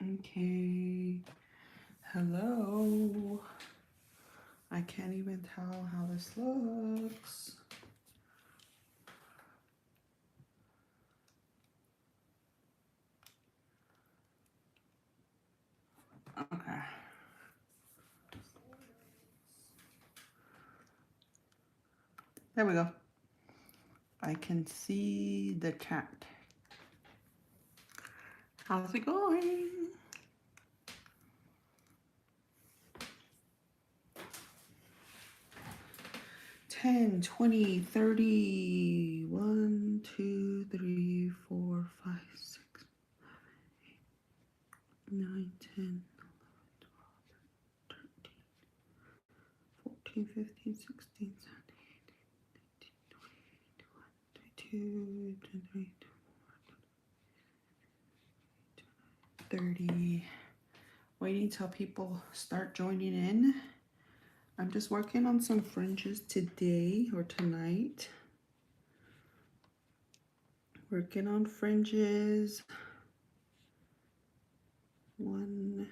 Okay. Hello. I can't even tell how this looks. Okay. There we go. I can see the cat. How's it going? Ten, 20, 30, 1, 2, 3, 4, 5, 6, 9, 10, 11, 12, 13, 14, 15, 16, 17, 18, 22, 23, 30. Waiting till people start joining in. I'm just working on some fringes today or tonight. Working on fringes. 1,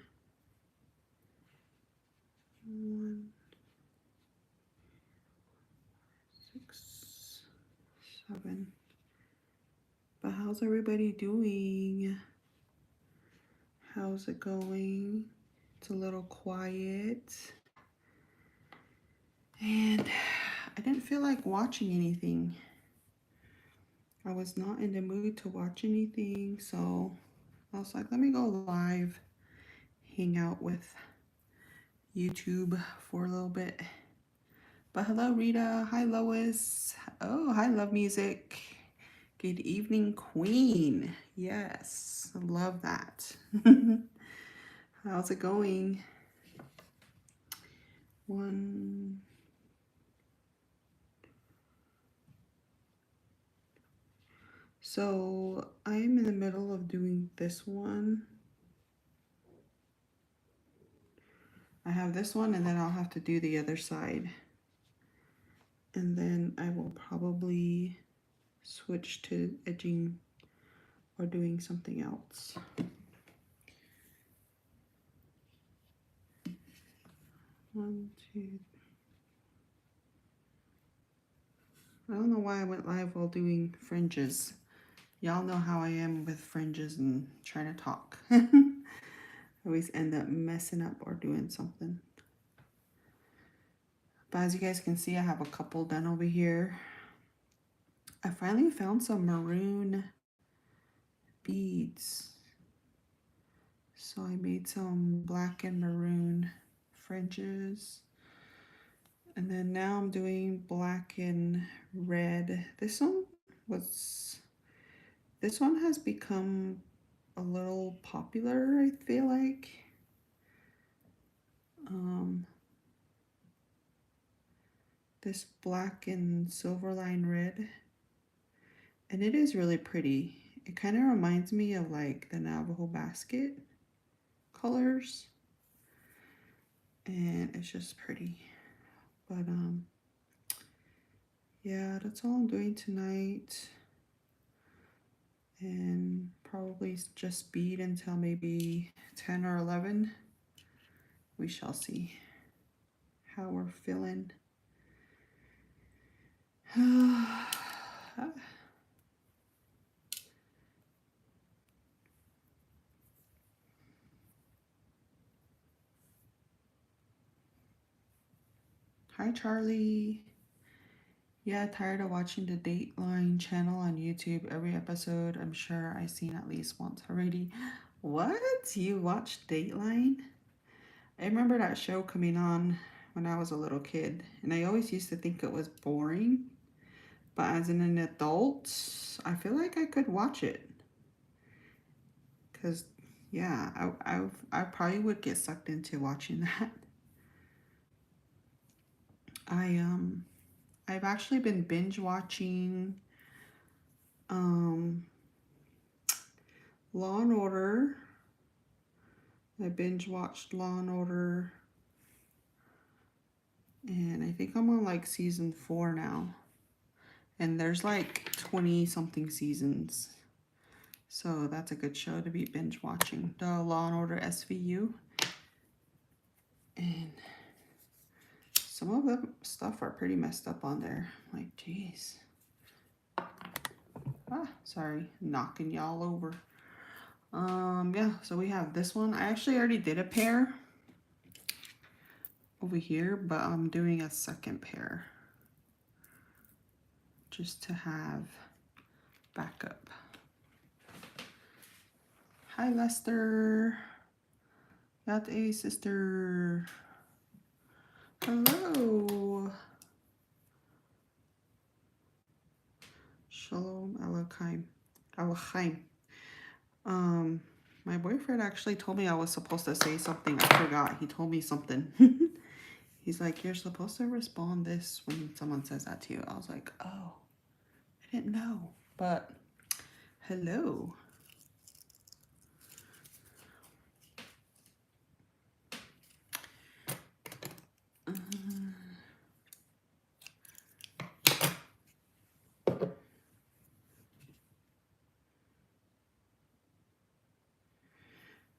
6, 7. But how's everybody doing? How's it going? It's a little quiet. And I didn't feel like watching anything. I was not in the mood to watch anything, so I was like, let me go live, hang out with YouTube for a little bit. But hello, Rita. Hi, Lois. Oh, hi, Love Music. Good evening, Queen. Yes, I love that. How's it going? 1. So I'm in the middle of doing this one. I have this one and then I'll have to do the other side. And then I will probably switch to edging or doing something else. 1, 2. I don't know why I went live while doing fringes. Y'all know how I am with fringes and trying to talk. I always end up messing up or doing something. But as you guys can see, I have a couple done over here. I finally found some maroon beads. So I made some black and maroon fringes. And then now I'm doing black and red. This one has become a little popular, I feel like. This black and silver line red. And it is really pretty. It kind of reminds me of like the Navajo basket colors. And it's just pretty. But yeah, that's all I'm doing tonight. And probably just bead until maybe 10 or 11. We shall see how we're feeling. Hi, Charlie. Yeah, tired of watching the Dateline channel on YouTube. Every episode, I'm sure I've seen at least once already. What? You watched Dateline? I remember that show coming on when I was a little kid, and I always used to think it was boring. But as an adult, I feel like I could watch it. Because, yeah, I probably would get sucked into watching that. I've actually been binge watching Law and Order I binge watched Law and Order, and I think I'm on like season 4 now. And there's like 20 something seasons. So that's a good show to be binge watching. The Law and Order SVU. And some of the stuff are pretty messed up on there. Like, jeez. Ah, sorry, knocking y'all over. Yeah, so we have this one. I actually already did a pair over here, but I'm doing a second pair just to have backup. Hi, Lester. Got a sister. Hello. Shalom Aleichem. Aleichem. My boyfriend actually told me I was supposed to say something. I forgot. He told me something. He's like, you're supposed to respond this when someone says that to you. I was like, oh, I didn't know. But hello.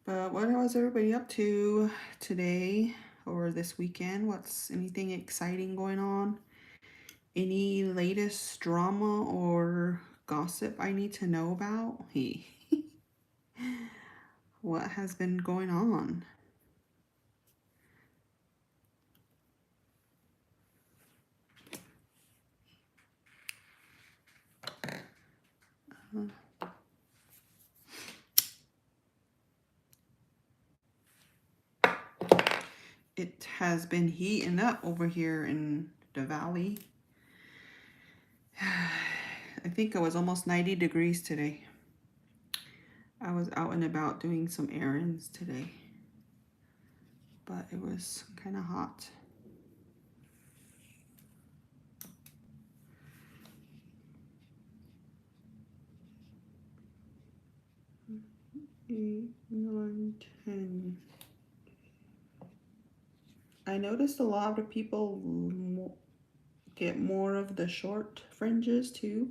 But what was everybody up to today or this weekend? What's anything exciting going on? Any latest drama or gossip I need to know about? Hey, what has been going on? It has been heating up over here in the valley. I think it was almost 90 degrees today. I was out and about doing some errands today, but it was kind of hot. Eight, 9, 10. I noticed a lot of people get more of the short fringes too.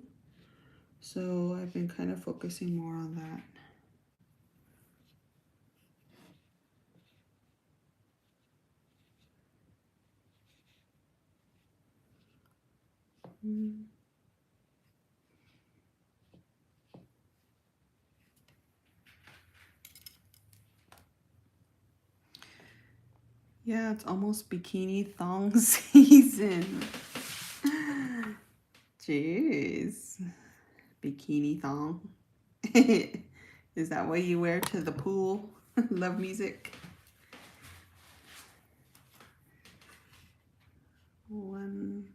So I've been kind of focusing more on that. Yeah, it's almost bikini thong season. Jeez. Bikini thong. Is that what you wear to the pool? Love music. One.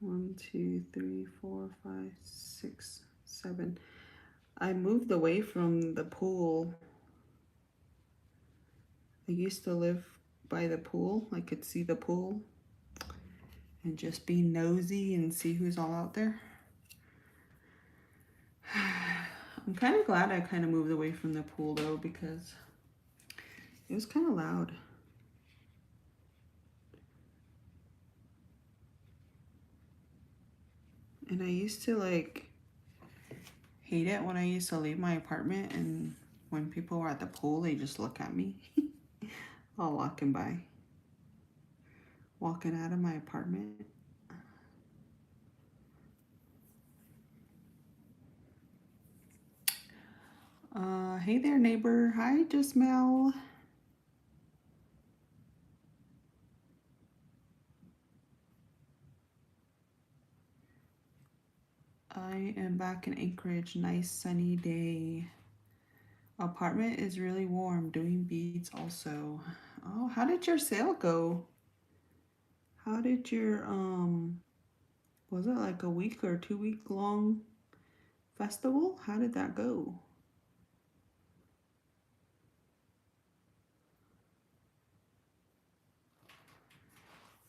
1, 2, 3, 4, 5, 6, 7. I moved away from the pool. I used to live by the pool. I could see the pool and just be nosy and see who's all out there. I'm kind of glad I kind of moved away from the pool though, because it was kind of loud. And I used to like hate it when I used to leave my apartment and when people were at the pool, they just look at me. All walking by. Walking out of my apartment. Hey there, neighbor. Hi, Jasmel. I am back in Anchorage. Nice sunny day. Apartment is really warm. Doing beads also. Oh, how did your sale go? How did your was it like a week or 2 week long festival? How did that go?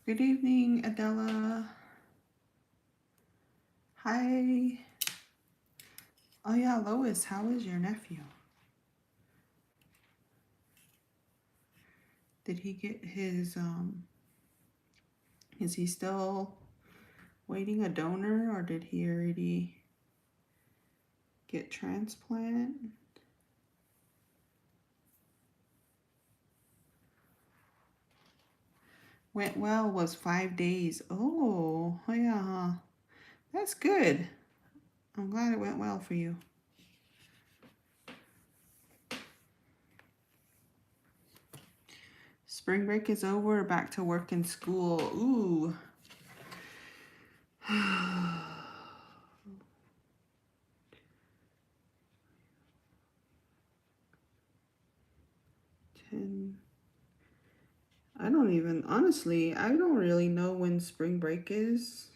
Good evening, Adela. Hi. Oh yeah, Lois, how is your nephew? Did he get his is he still waiting a donor, or did he already get transplant? Went well was 5 days. Oh yeah, that's good. I'm glad it went well for you. Spring break is over, back to work and school. Ooh. 10. I don't even, honestly, I don't really know when spring break is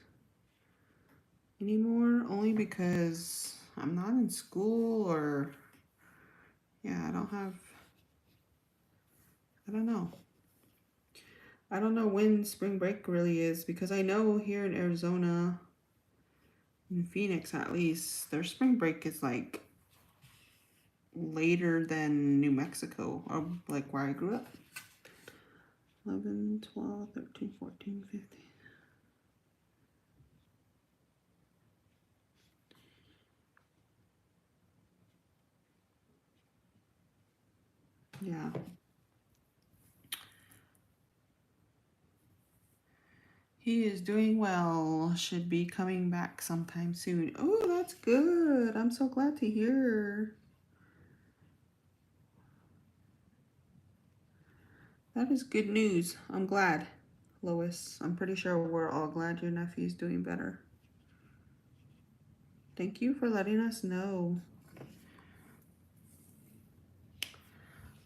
anymore, only because I'm not in school, or yeah, I don't know. I don't know when spring break really is, because I know here in Arizona, in Phoenix at least, their spring break is like later than New Mexico, or like where I grew up. 11, 12, 13, 14, 15. Yeah. He is doing well. Should be coming back sometime soon. Oh, that's good. I'm so glad to hear. That is good news. I'm glad, Lois. I'm pretty sure we're all glad your nephew's doing better. Thank you for letting us know.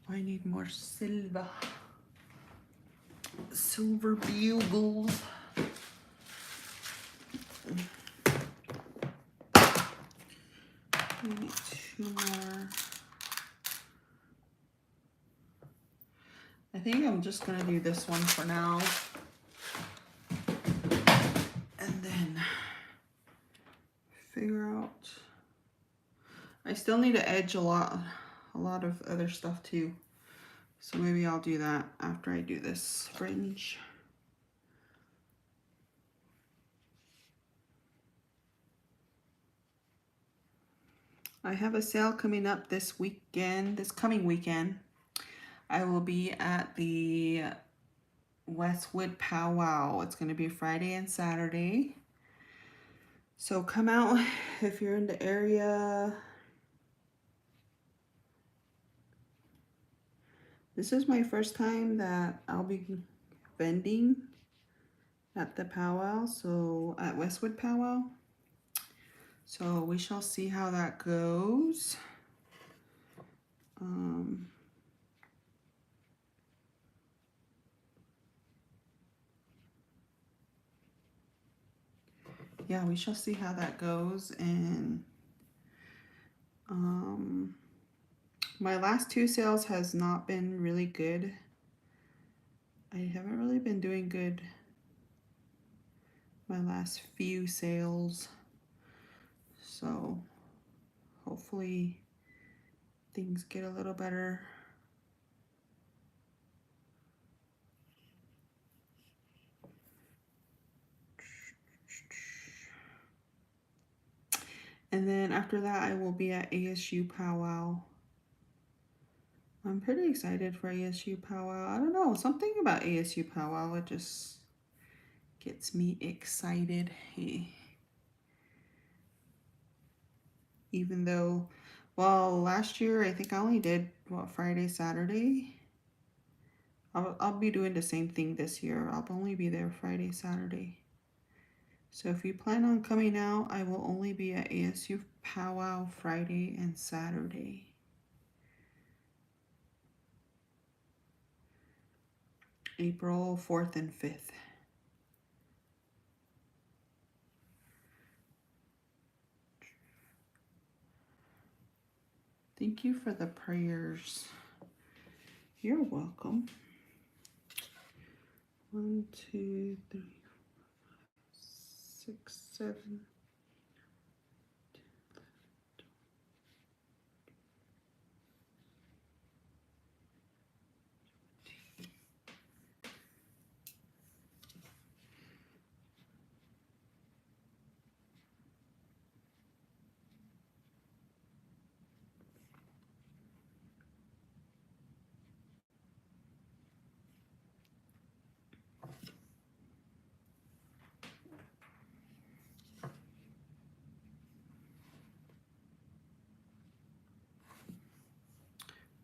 I need more silver. Silver bugles. We need 2 more. I think I'm just gonna do this one for now. And then figure out. I still need to edge a lot of other stuff too. So maybe I'll do that after I do this fringe. I have a sale coming up this coming weekend. I will be at the Westwood Powwow. It's going to be Friday and Saturday. So come out if you're in the area. This is my first time that I'll be vending at the powwow, so at Westwood Powwow. So we shall see how that goes. Yeah, we shall see how that goes. And my last 2 sales has not been really good. I haven't really been doing good my last few sales. So hopefully things get a little better. And then after that, I will be at ASU Powwow. I'm pretty excited for ASU Powwow. I don't know, something about ASU Powwow, it just gets me excited. Even though, well, last year I think I only did, what, Friday, Saturday? I'll be doing the same thing this year. I'll only be there Friday, Saturday. So if you plan on coming out, I will only be at ASU Powwow Friday and Saturday. April 4th and 5th. Thank you for the prayers. You're welcome. 1, 2, 3, 4, 5, 6, 7.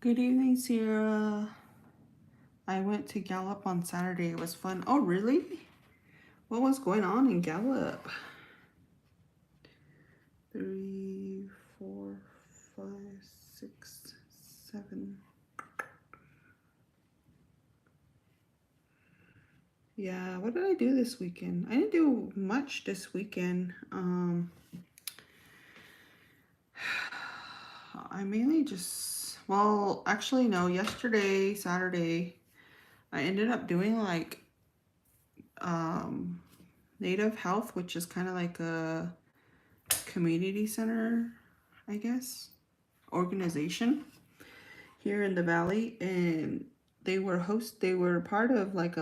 Good evening, Sierra. I went to Gallup on Saturday. It was fun. Oh, really? What was going on in Gallup? 3, 4, 5, 6, 7. Yeah, what did I do this weekend? I didn't do much this weekend. I mainly just, well, actually, no, yesterday, Saturday, I ended up doing like um, Native Health, which is kind of like a community center, I guess, organization here in the valley. And they were part of like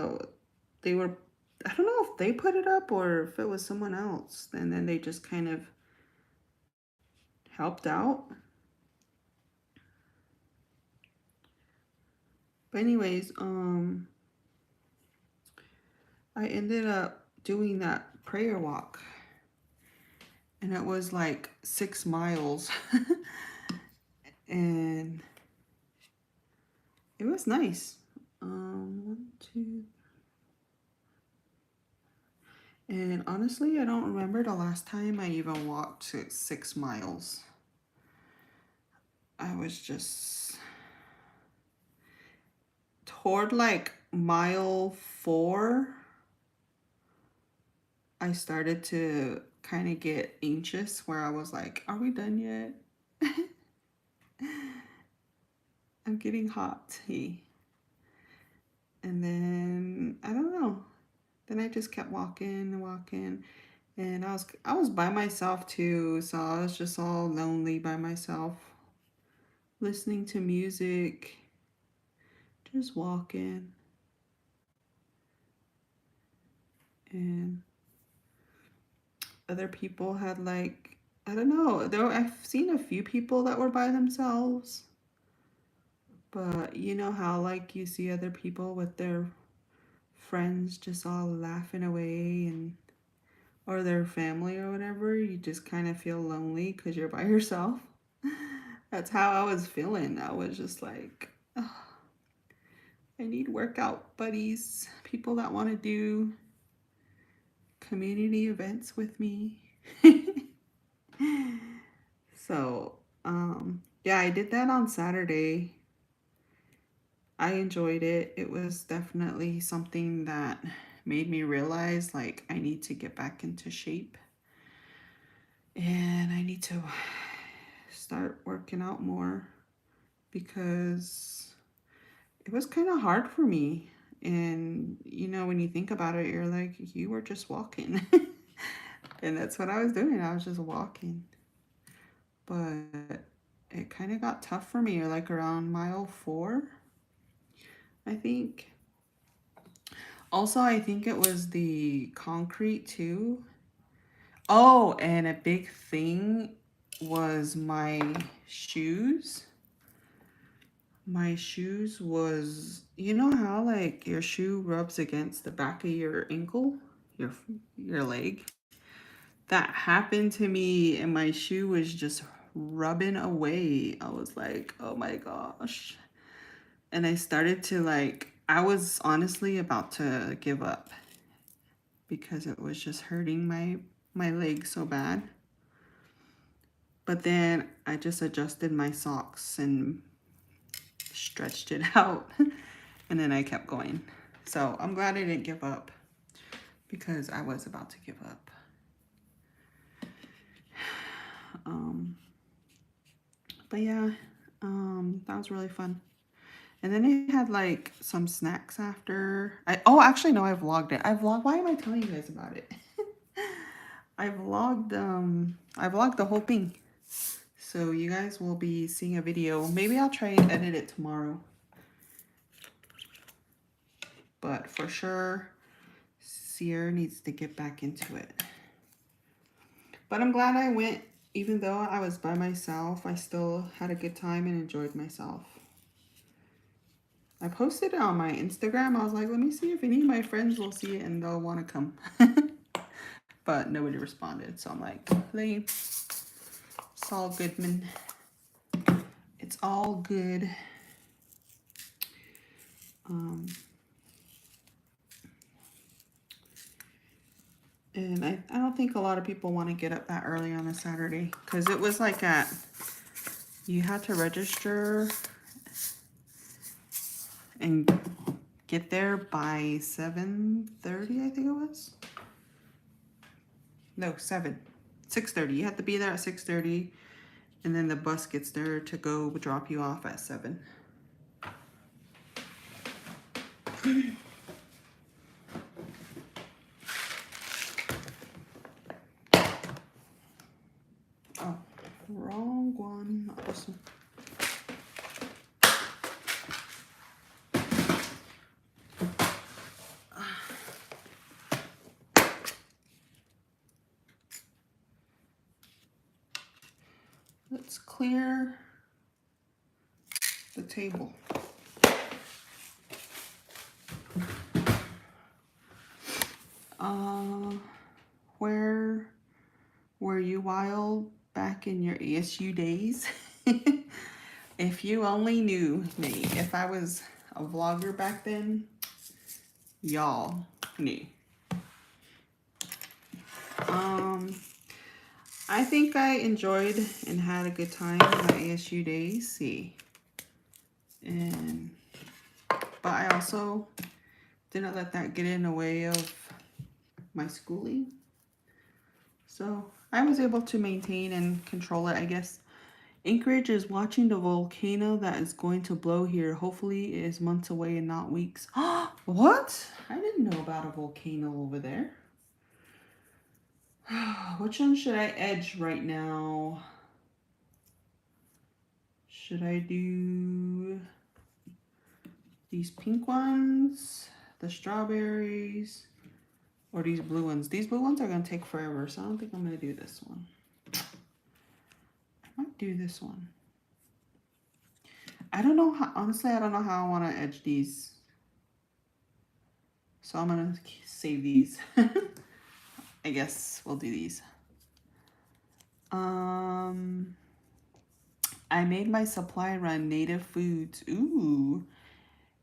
they were, I don't know if they put it up or if it was someone else. And then they just kind of helped out. But anyways, I ended up doing that prayer walk, and it was like 6 miles. And it was nice. One, two. And honestly, I don't remember the last time I even walked 6 miles. I was just toward like mile 4. I started to kind of get anxious where I was like, are we done yet? I'm getting hot. And then I don't know. Then I just kept walking and walking. And I was by myself too, so I was just all lonely by myself, listening to music, just walking. And other people had like, I don't know, I've seen a few people that were by themselves, but you know how like you see other people with their friends just all laughing away, and or their family or whatever, you just kind of feel lonely because you're by yourself. That's how I was feeling. I was just like, oh, I need workout buddies, people that want to do community events with me. So, yeah, I did that on Saturday. I enjoyed it. It was definitely something that made me realize like I need to get back into shape, and I need to start working out more because it was kind of hard for me. And you know, when you think about it, you're like, you were just walking. And that's what I was doing. I was just walking. But it kind of got tough for me, like around mile 4, I think. Also, I think it was the concrete too. Oh, and a big thing was my shoes. My shoes was, you know how like your shoe rubs against the back of your ankle, your your leg? That happened to me, and my shoe was just rubbing away. I was like, "Oh my gosh." And I started to like, I was honestly about to give up because it was just hurting my leg so bad. But then I just adjusted my socks and stretched it out, and then I kept going. So I'm glad I didn't give up because I was about to give up. Um, but yeah, that was really fun. And then I had like some snacks after. Actually no, I vlogged it. Why am I telling you guys about it? I vlogged the whole thing. So you guys will be seeing a video. Maybe I'll try and edit it tomorrow. But for sure, Sierra needs to get back into it. But I'm glad I went. Even though I was by myself, I still had a good time and enjoyed myself. I posted it on my Instagram. I was like, let me see if any of my friends will see it and they'll want to come. But nobody responded. So I'm like, lame. It's all good, man. It's all good. Um, and I don't think a lot of people want to get up that early on a Saturday because it was like you had to register and get there by 7:30, I think it was. No, 6:30. You have to be there at 6:30, and then the bus gets there to go drop you off at 7. Oh, wrong one. Not this one. Let's clear the table. Where were you wild back in your ASU days? If you only knew me, if I was a vlogger back then, y'all knew. I think I enjoyed and had a good time in my ASU days. But I also didn't let that get in the way of my schooling. So I was able to maintain and control it, I guess. Anchorage is watching the volcano that is going to blow here. Hopefully it is months away and not weeks. What? I didn't know about a volcano over there. Which one should I edge right now? Should I do these pink ones, the strawberries, or these blue ones? These blue ones are going to take forever, so I don't think I'm going to do this one. I might do this one. I don't know how, honestly, I don't know how I want to edge these. So I'm going to save these. I guess we'll do these. I made my supply run native foods. Ooh.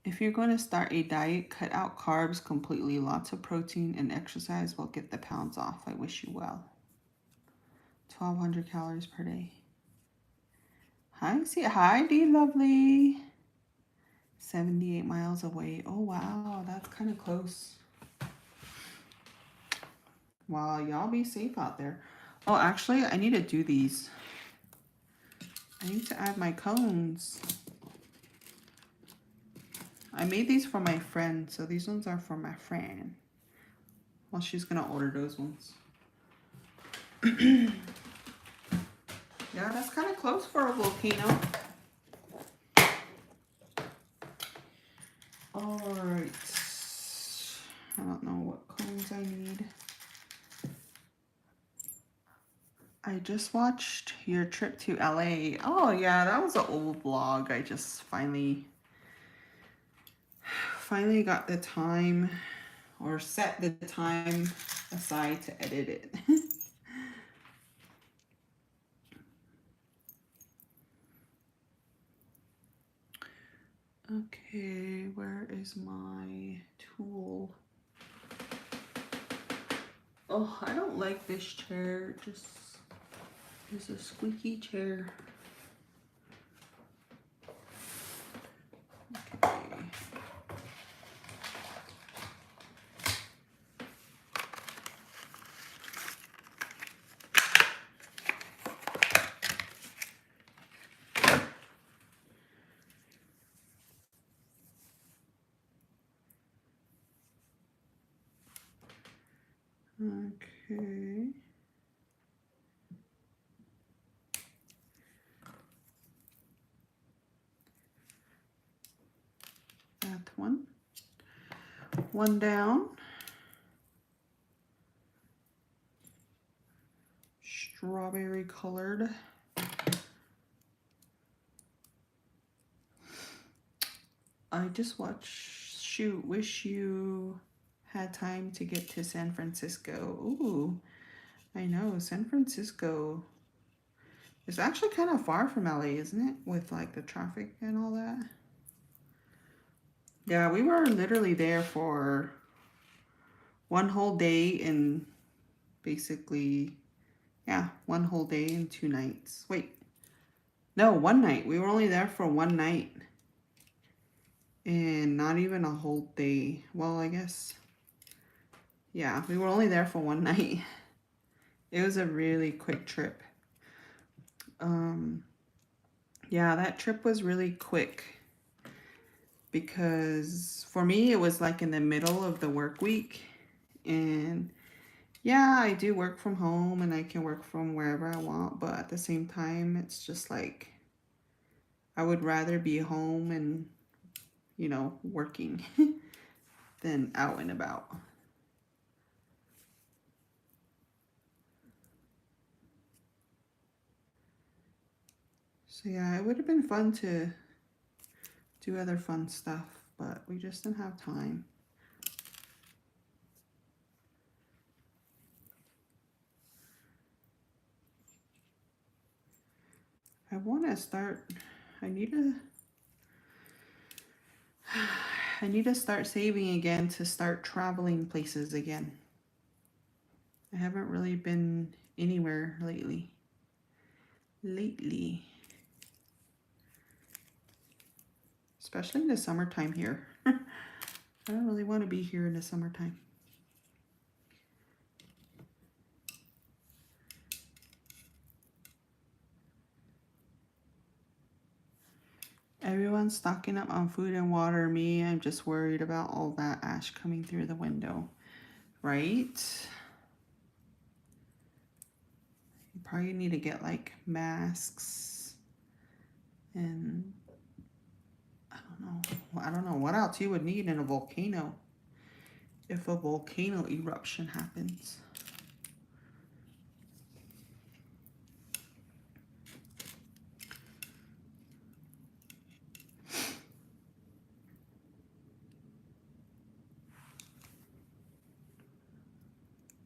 If you're going to start a diet, cut out carbs completely. Lots of protein and exercise will get the pounds off. I wish you well. 1,200 calories per day. Hi, D lovely. 78 miles away. Oh, wow. That's kind of close. Wow, y'all be safe out there. Oh, actually, I need to do these. I need to add my cones. I made these for my friend, so these ones are for my friend. Well, she's gonna order those ones. Yeah, that's kind of close for a volcano. All right. I don't know what cones I need. I just watched your trip to LA. Oh yeah, that was an old vlog. I just finally got the time or set the time aside to edit it. Okay, where is my tool? Oh, I don't like this chair. Just it's a squeaky chair. Okay. Okay. That one. One down. Strawberry colored. I just watched, shoot, wish you had time to get to San Francisco. Ooh, I know, San Francisco is actually kind of far from LA, isn't it? With like the traffic and all that. Yeah, we were literally there for one whole day and basically, yeah, one whole day and 2 nights. Wait, no, one night. We were only there for one night and not even a whole day. Well, I guess, yeah, we were only there for one night. It was a really quick trip. Um, yeah, that trip was really quick because for me, it was like in the middle of the work week. And yeah, I do work from home and I can work from wherever I want, but at the same time, it's just like I would rather be home and, working than out and about. So yeah, it would have been fun to do other fun stuff, but we just didn't have time. I want to start, I need to, I need to start saving again to start traveling places again. I haven't really been anywhere lately. Especially in the summertime here. I don't really want to be here in the summertime. Everyone's stocking up on food and water. Me, I'm just worried about all that ash coming through the window. Right? You probably need to get like masks and I don't know what else you would need in a volcano if a volcano eruption happens.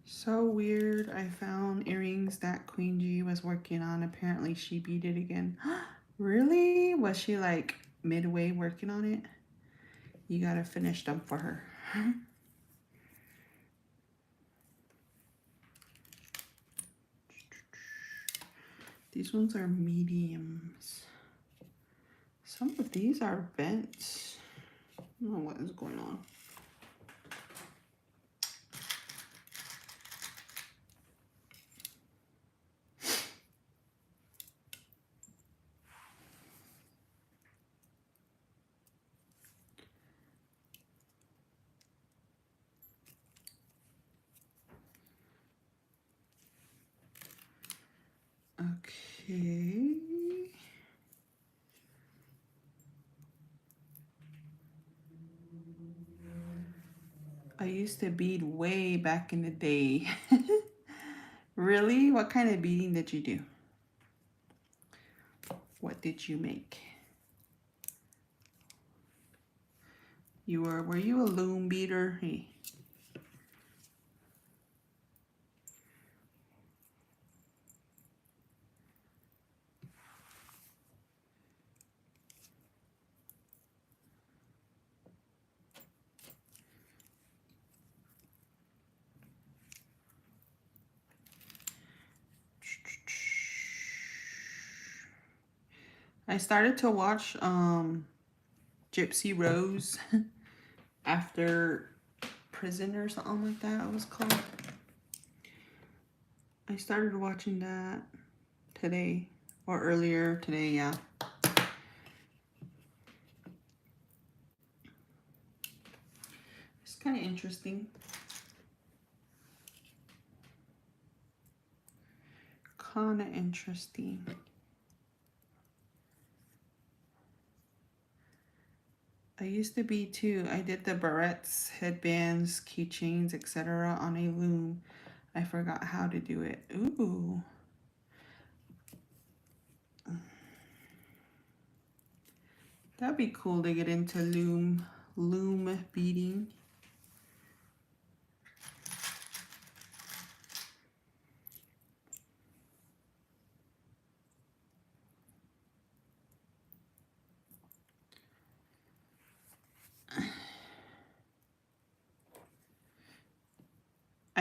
So weird. I found earrings that Queen G was working on. Apparently she beaded again. Really? Was she like midway working on it? You gotta finish them for her. These ones are mediums. Some of these are bent. I don't know what is going on. Okay. I used to bead way back in the day. Really? What kind of beading did you do? What did you make? Were you a loom beater? Hey. I started to watch Gypsy Rose after prison or something like that it was called. I started watching that today or earlier today, yeah. It's kind of interesting. Kind of interesting. I used to be too. I did the barrettes, headbands, keychains, etc. on a loom. I forgot how to do it. Ooh. That'd be cool to get into loom beading.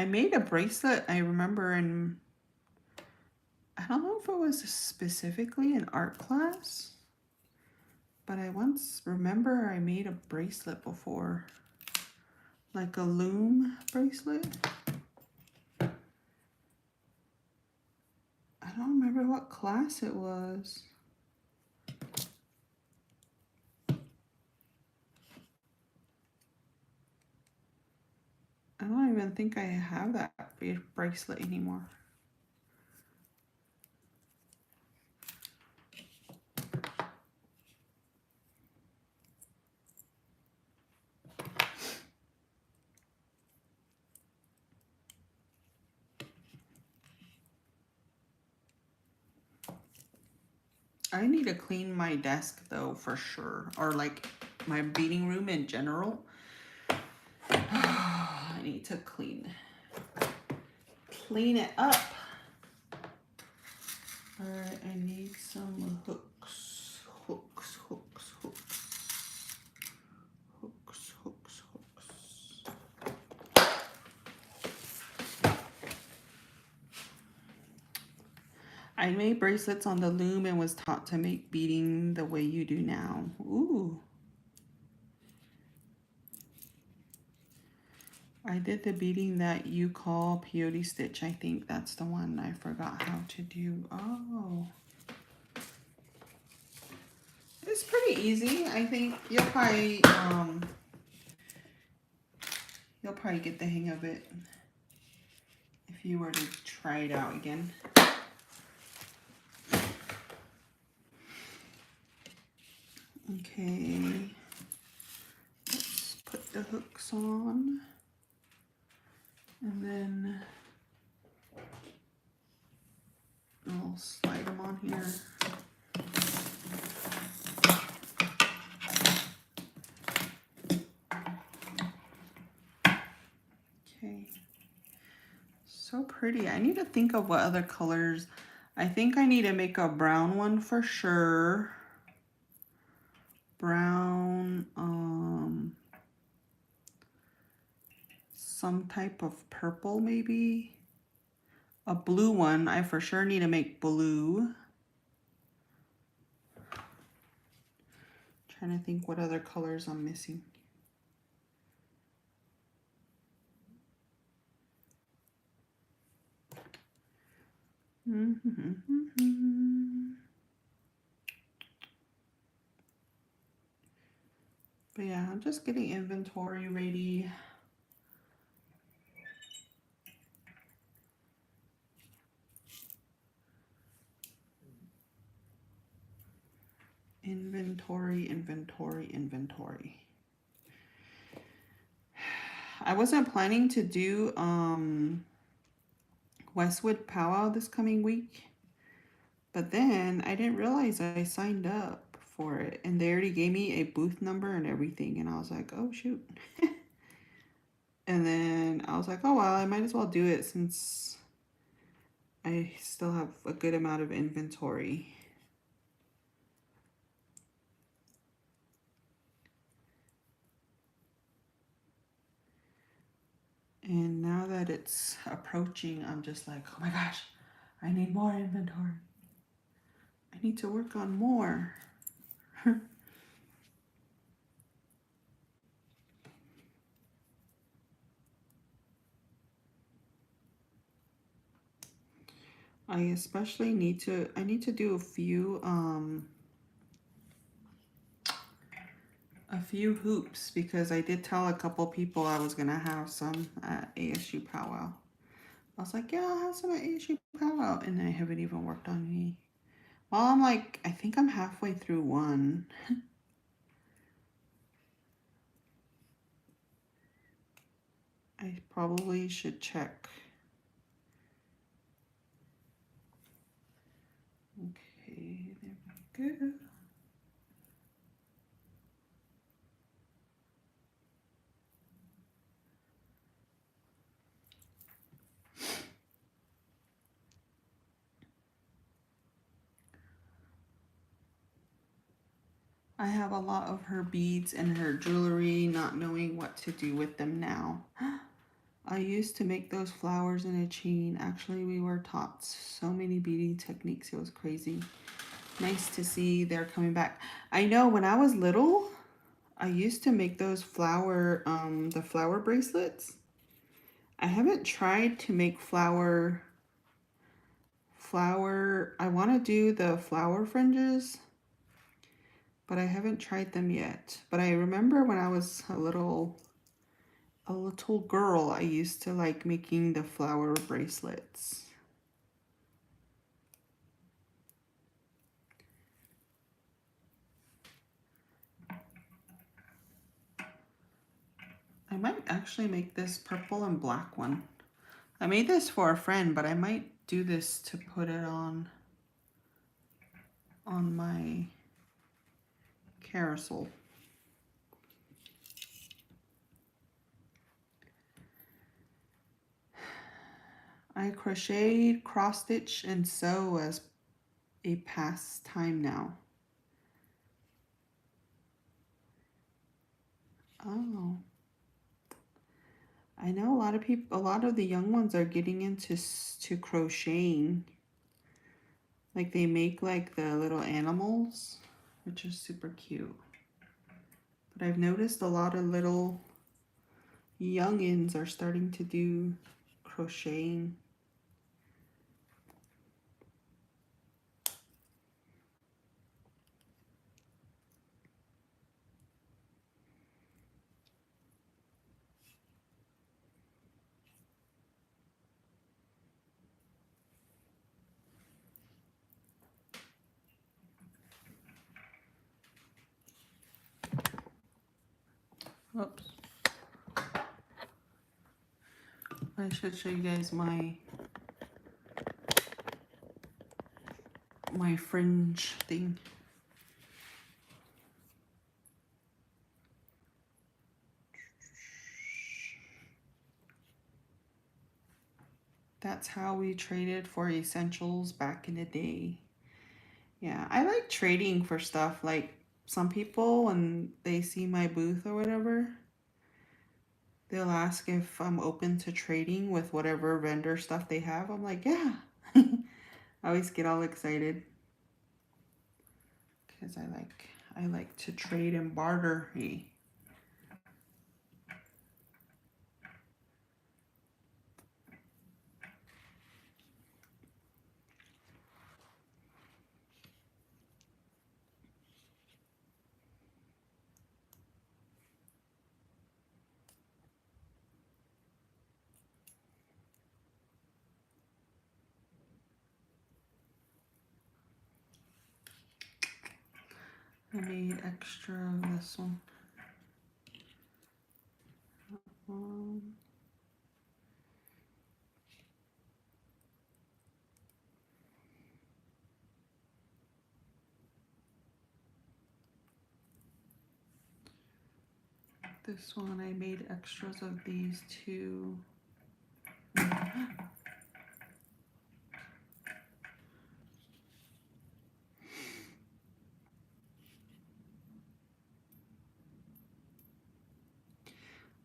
I made a bracelet, I remember, in, I don't know if it was specifically an art class, but I once remember I made a bracelet before, like a loom bracelet. I don't remember what class it was. I don't even think I have that bracelet anymore. I need to clean my desk though, for sure, or like my beading room in general. I need to clean it up. All right, I need some hooks, hooks, hooks, hooks, hooks, hooks, hooks. I made bracelets on the loom and was taught to make beading the way you do now. Ooh. I did the beading that you call peyote stitch. I think that's the one I forgot how to do. Oh. It's pretty easy. I think you'll probably get the hang of it if you were to try it out again. Okay. Let's put the hooks on. And then I'll slide them on here. Okay. So pretty. I need to think of what other colors. I think I need to make a brown one for sure. Brown, some type of purple maybe. A blue one. I for sure need to make blue. Trying to think what other colors I'm missing. But yeah, I'm just getting inventory ready. Inventory, inventory, inventory. I wasn't planning to do Westwood powwow this coming week, but then I didn't realize I signed up for it and they already gave me a booth number and everything, and I was like, oh shoot. And then I was like, oh well, I might as well do it since I still have a good amount of inventory. And now that it's approaching, I'm just like, oh my gosh, I need more inventory. I need to work on more. I especially need to, I need to do a few hoops, because I did tell a couple people I was gonna have some at ASU powwow. I was like, yeah, I'll have some at ASU powwow, and I haven't even worked on any. Well, I'm like, I think I'm halfway through one. I probably should check. Okay, there we go. I have a lot of her beads and her jewelry, not knowing what to do with them now. I used to make those flowers in a chain. Actually, we were taught so many beading techniques. It was crazy. Nice to see they're coming back. I know when I was little, I used to make those the flower bracelets. I haven't tried to make I want to do the flower fringes, but I haven't tried them yet. But I remember when I was a little girl, I used to like making the flower bracelets. I might actually make this purple and black one. I made this for a friend, but I might do this to put it on my carousel. I crocheted, cross stitch, and sew as a pastime now. Oh. I know a lot of people, a lot of the young ones are getting into crocheting. Like they make like the little animals, which is super cute. But I've noticed a lot of little youngins are starting to do crocheting. Oops. I should show you guys my fringe thing. That's how we traded for essentials back in the day. Yeah, I like trading for stuff. Like some people, when they see my booth or whatever, they'll ask if I'm open to trading with whatever vendor stuff they have. I'm like, yeah. I always get all excited because I like to trade and barter. Hey. I made extra of this one. Um, this one I made extras of these two.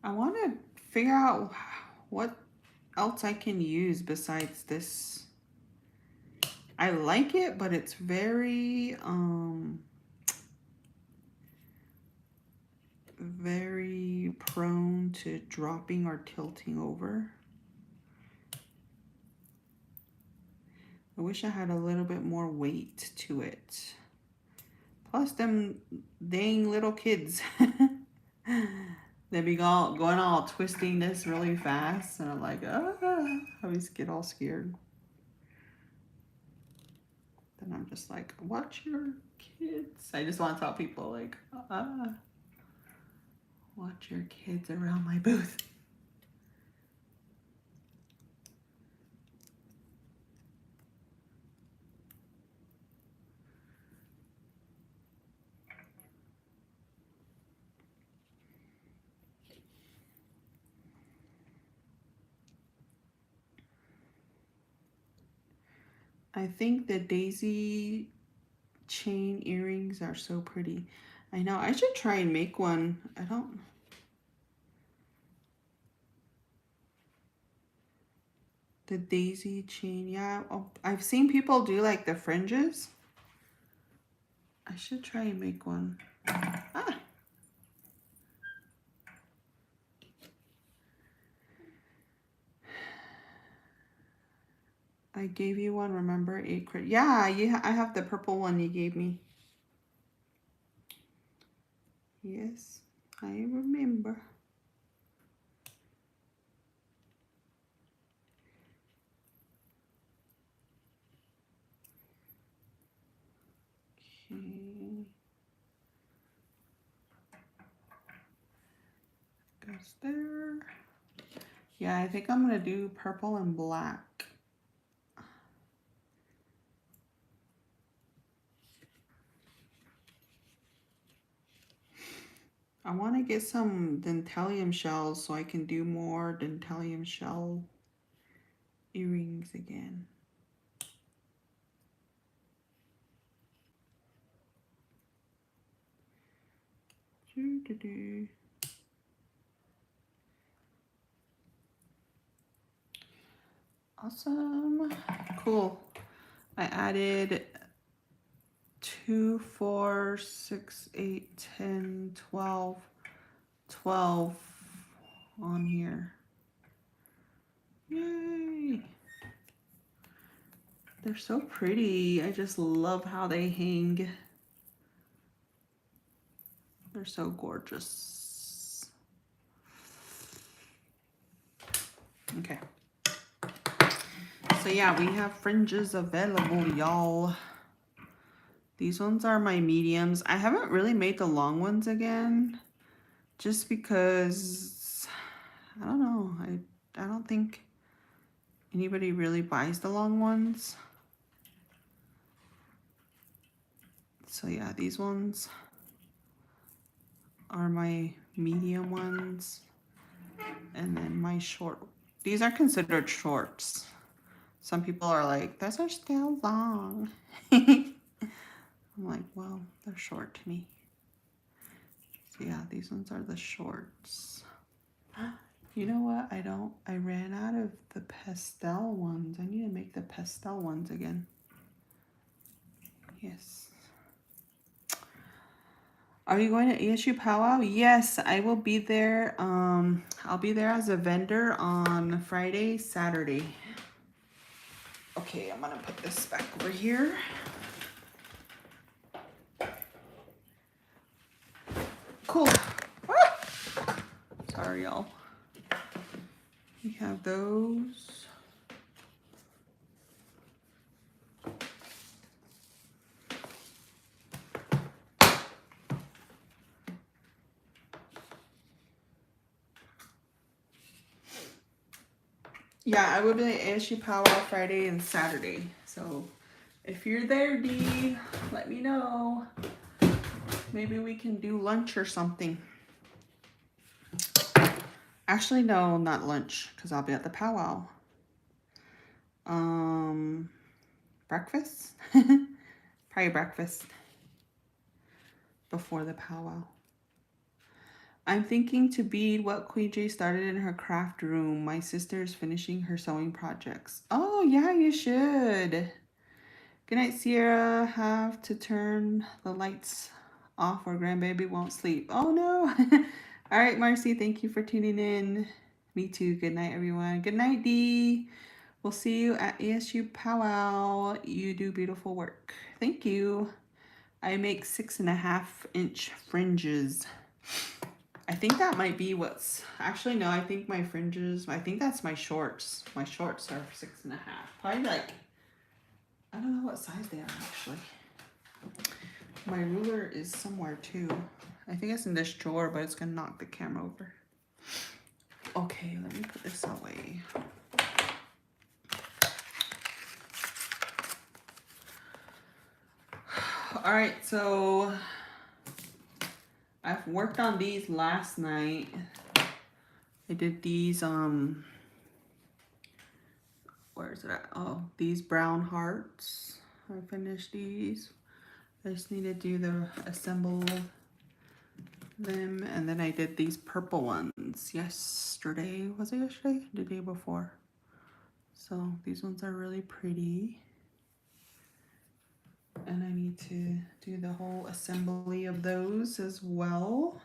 I want to figure out what else I can use besides this. I like it, but it's very very prone to dropping or tilting over. I wish I had a little bit more weight to it. Plus them dang little kids. They be going all twisting this really fast, and I'm like, ah, I always get all scared. Then I'm just like, watch your kids. I just want to tell people like, watch your kids around my booth. I think the daisy chain earrings are so pretty. I know, I should try and make one. I don't. The daisy chain. Yeah, oh, I've seen people do like the fringes. I should try and make one. Ah. I gave you one, remember? Yeah, I have the purple one you gave me. Yes, I remember. Okay. Goes there. Yeah, I think I'm gonna do purple and black. I want to get some dentalium shells so I can do more dentalium shell earrings again. Awesome. Cool. I added 2, 4, 6, 8, 10, 12, 12 on here. Yay! They're so pretty. I just love how they hang. They're so gorgeous. Okay. So yeah, we have fringes available, y'all. These ones are my mediums. I haven't really made the long ones again, just because, I don't know, I don't think anybody really buys the long ones. So yeah, these ones are my medium ones. And then my short, these are considered shorts. Some people are like, those are still long. I'm like, well, they're short to me. So yeah, these ones are the shorts. You know what? I ran out of the pastel ones. I need to make the pastel ones again. Yes. Are you going to ASU powwow? Yes, I will be there. I'll be there as a vendor on Friday, Saturday. Okay, I'm gonna put this back over here. Cool. Ah! Sorry, y'all. We have those. Yeah, I will be at ASU powwow Friday and Saturday. So if you're there, Dee, let me know. Maybe we can do lunch or something. Actually, no, not lunch, because I'll be at the powwow. Breakfast? Probably breakfast before the powwow. I'm thinking to bead what Queen J started in her craft room. My sister is finishing her sewing projects. Oh, yeah, you should. Good night, Sierra. Have to turn the lights off or grandbaby won't sleep. Oh, no. All right, Marcy, thank you for tuning in. Me too. Good night, everyone. Good night, Dee. We'll see you at ASU Powwow. You do beautiful work. Thank you. I make 6.5-inch fringes. I think that might be what's, actually no, I think my fringes, I think that's my shorts. My shorts are 6.5. Probably like, I don't know what size they are actually. My ruler is somewhere too. I think it's in this drawer, but it's gonna knock the camera over. Okay, let me put this away. All right, so I've worked on these last night. I did these, where is it at? Oh, these brown hearts. I finished these. I just need to do the assemble them, and then I did these purple ones yesterday. Was it yesterday? The day before. So these ones are really pretty. And I need to do the whole assembly of those as well.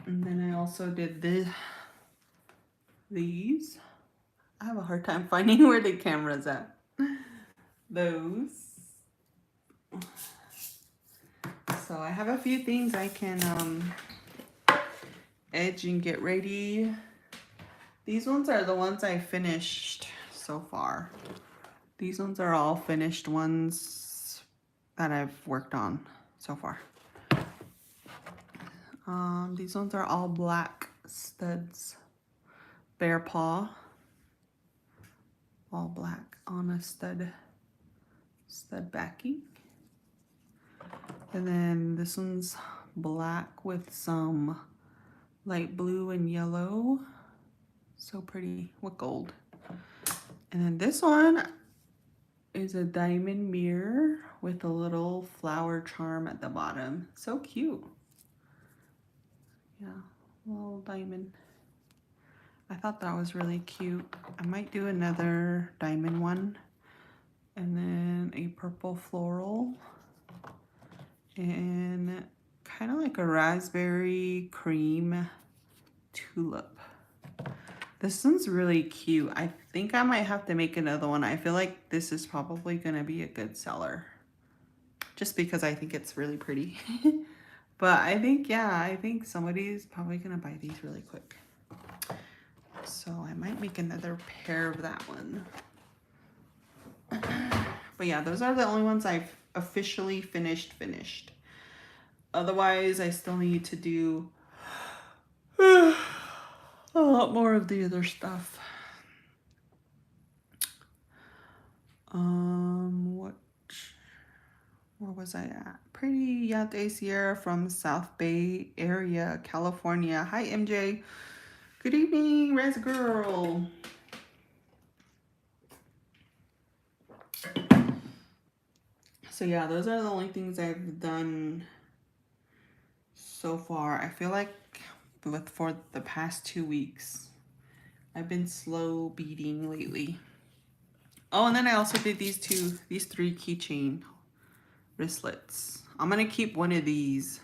And then I also did these. I have a hard time finding where the camera's at. Those. So I have a few things I can edge and get ready. These ones are the ones I finished so far. These ones are all finished ones that I've worked on so far. These ones are all black studs. Bear paw. All black on a stud backing. And then this one's black with some light blue and yellow. So pretty with gold. And then this one is a diamond mirror with a little flower charm at the bottom. So cute. Yeah, little diamond. I thought that was really cute. I might do another diamond one. And then a purple floral. And kind of like a raspberry cream tulip. This one's really cute. I think I might have to make another one. I feel like this is probably gonna be a good seller. Just because I think it's really pretty. But I think, yeah, I think somebody's probably gonna buy these really quick. So I might make another pair of that one. But yeah, those are the only ones I've officially finished. Otherwise, I still need to do a lot more of the other stuff. Where was I at? Pretty Yate Sierra from South Bay area, California. Hi, MJ. Good evening, Res Girl. So yeah, those are the only things I've done so far. I feel like for the past 2 weeks, I've been slow beading lately. Oh, and then I also did these 3 keychain wristlets. I'm gonna keep one of these.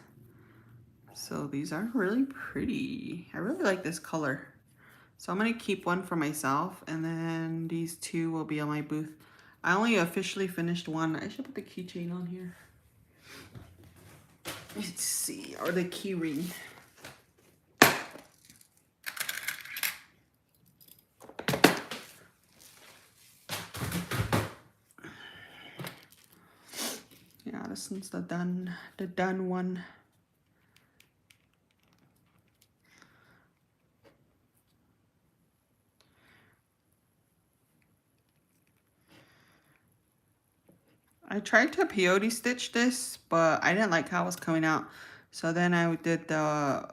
So these are really pretty. I really like this color. So I'm gonna keep one for myself, and then these 2 will be on my booth. I only officially finished one. I should put the keychain on here. Let's see, or the key ring. Yeah, this one's the done one. I tried to peyote stitch this, but I didn't like how it was coming out. So then I did the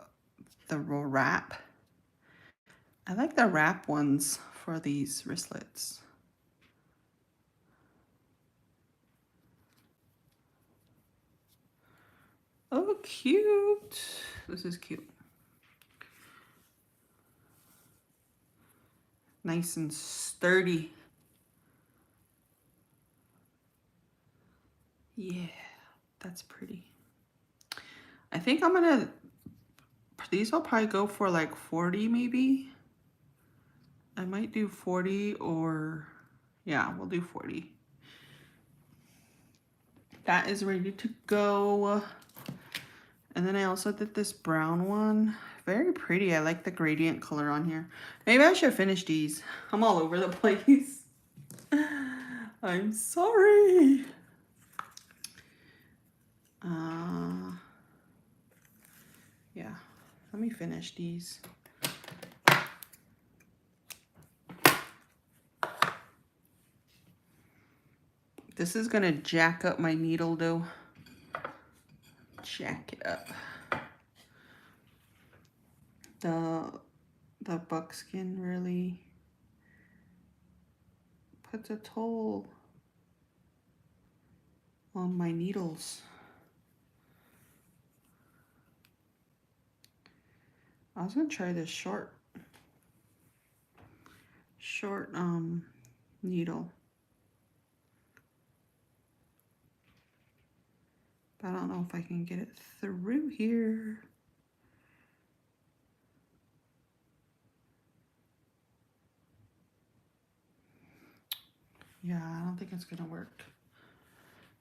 wrap. I like the wrap ones for these wristlets. Oh, cute. This is cute. Nice and sturdy. Yeah, that's pretty. I think I'm gonna, these will probably go for like 40 maybe. I might do 40 or, yeah, we'll do 40. That is ready to go. And then I also did this brown one. Very pretty. I like the gradient color on here. Maybe I should finish these. I'm all over the place. I'm sorry. Yeah, let me finish these. This is gonna jack up my needle though. Jack it up. The buckskin really puts a toll on my needles. I was gonna try this short. short needle. But I don't know if I can get it through here. Yeah, I don't think it's gonna work.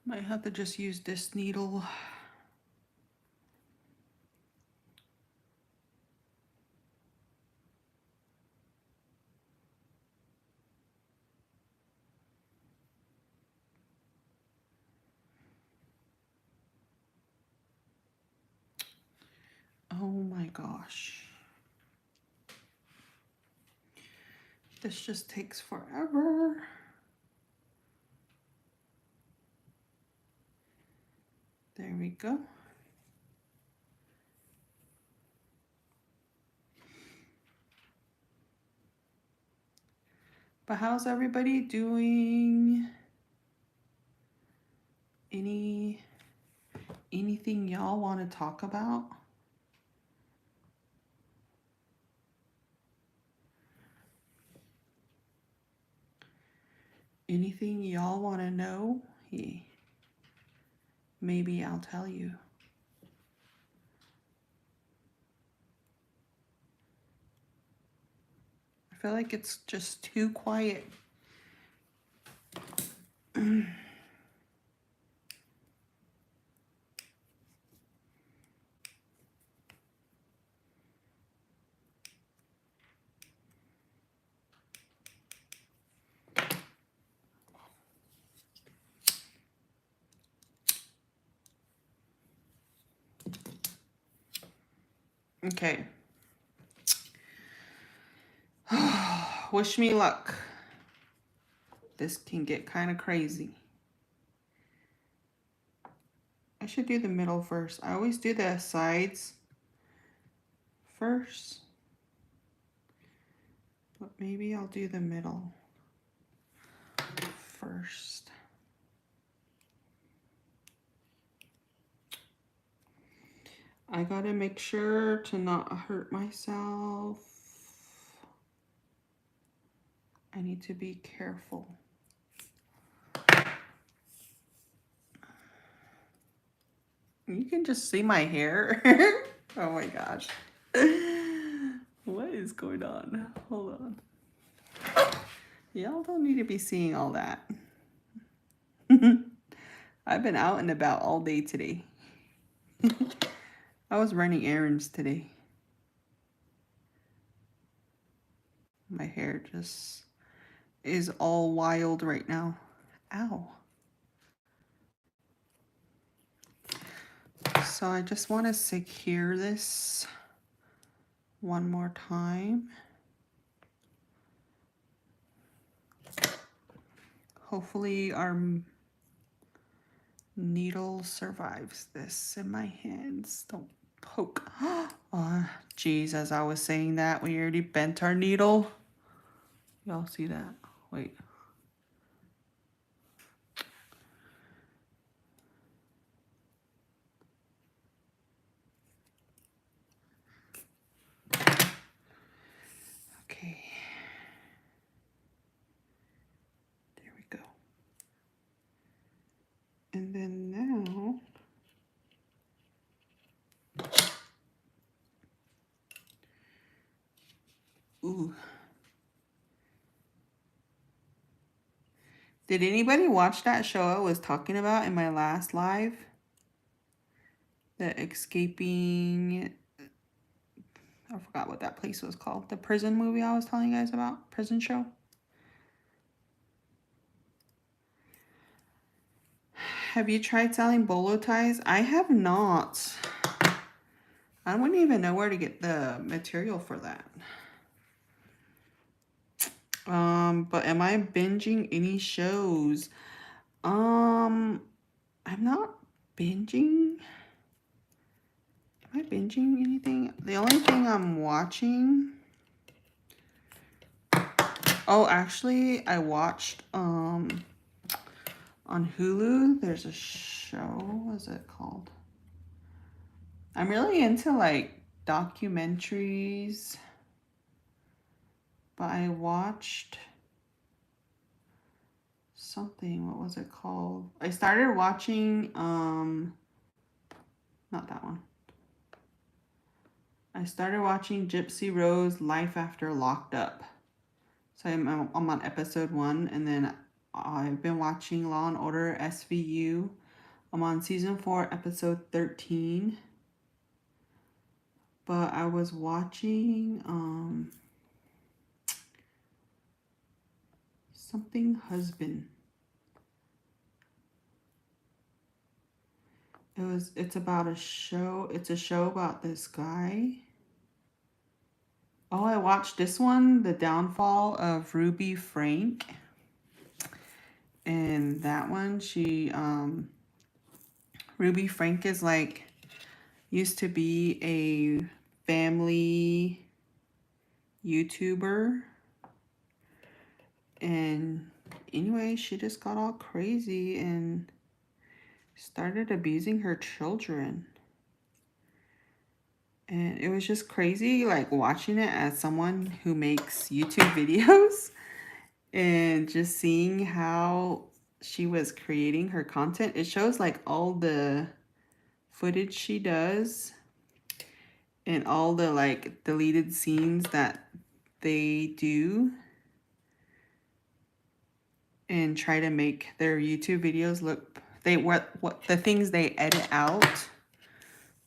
Might have to just use this needle. Oh my gosh. This just takes forever. There we go. But how's everybody doing? Anything y'all want to talk about? Anything y'all want to know? Yeah. Maybe I'll tell you. I feel like it's just too quiet. Okay. Wish me luck. This can get kind of crazy. I should do the middle first. I always do the sides first. But maybe I'll do the middle first. I gotta make sure to not hurt myself. I need to be careful. You can just see my hair. Oh my gosh. What is going on? Hold on. Y'all don't need to be seeing all that. I've been out and about all day today. I was running errands today. My hair just is all wild right now. Ow. So I just want to secure this one more time. Hopefully our needle survives this in my hands. Don't poke. Oh, geez, as I was saying that, we already bent our needle. Y'all see that? Wait. Okay. There we go. And then now, ooh. Did anybody watch that show I was talking about in my last live? The escaping, I forgot what that place was called. The prison movie I was telling you guys about, prison show. Have you tried selling bolo ties? I have not. I wouldn't even know where to get the material for that. But am I binging any shows? I'm not binging. Am I binging anything? The only thing I'm watching. Oh, actually, I watched on Hulu. There's a show. What is it called? I'm really into like documentaries. But I watched something. What was it called? I started watching, not that one. I started watching Gypsy Rose Life After Locked Up. So I'm on episode 1, and then I've been watching Law and Order SVU. I'm on season 4, episode 13. But I was watching something husband. It's about a show. It's a show about this guy. Oh, I watched this one, The Downfall of Ruby Frank. And that one, Ruby Frank is like, used to be a family YouTuber. And anyway, she just got all crazy and started abusing her children. And it was just crazy, like, watching it as someone who makes YouTube videos and just seeing how she was creating her content. It shows like all the footage she does and all the like deleted scenes that they do and try to make their YouTube videos look, what the things they edit out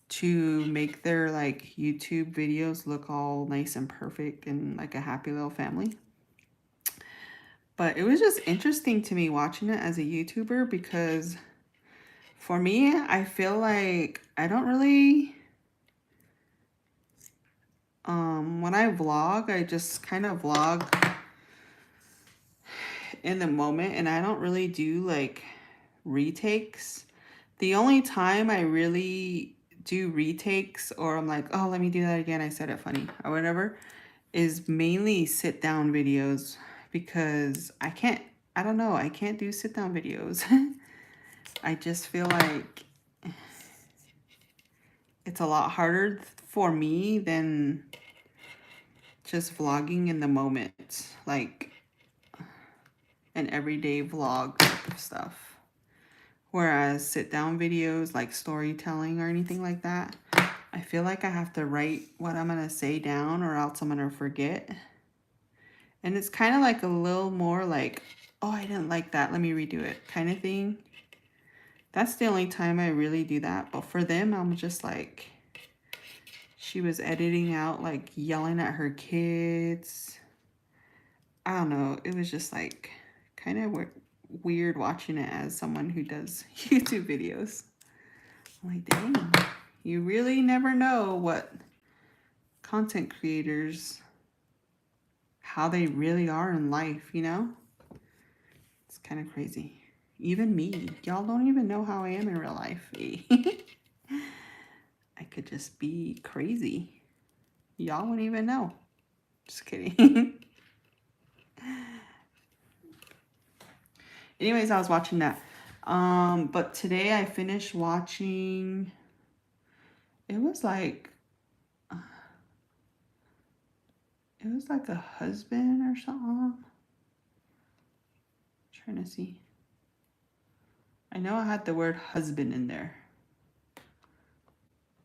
to make their like YouTube videos look all nice and perfect and like a happy little family. But it was just interesting to me watching it as a YouTuber because for me, I feel like I don't really, when I vlog, I just kind of vlog in the moment and I don't really do like retakes. The only time I really do retakes or I'm like, oh, let me do that again, I said it funny or whatever, is mainly sit down videos because I don't know, I can't do sit down videos. I just feel like it's a lot harder for me than just vlogging in the moment, like an everyday vlog type of stuff. Whereas sit down videos like storytelling or anything like that, I feel like I have to write what I'm going to say down or else I'm going to forget. And it's kind of like a little more like, oh, I didn't like that, let me redo it kind of thing. That's the only time I really do that. But for them, I'm just like, she was editing out like yelling at her kids. I don't know. It was just like kind of weird watching it as someone who does YouTube videos. I'm like, dang, you really never know what content creators, how they really are in life, you know? It's kind of crazy. Even me. Y'all don't even know how I am in real life. I could just be crazy. Y'all wouldn't even know. Just kidding. Anyways, I was watching that. But today I finished watching, it was like a husband or something. I'm trying to see. I know I had the word husband in there.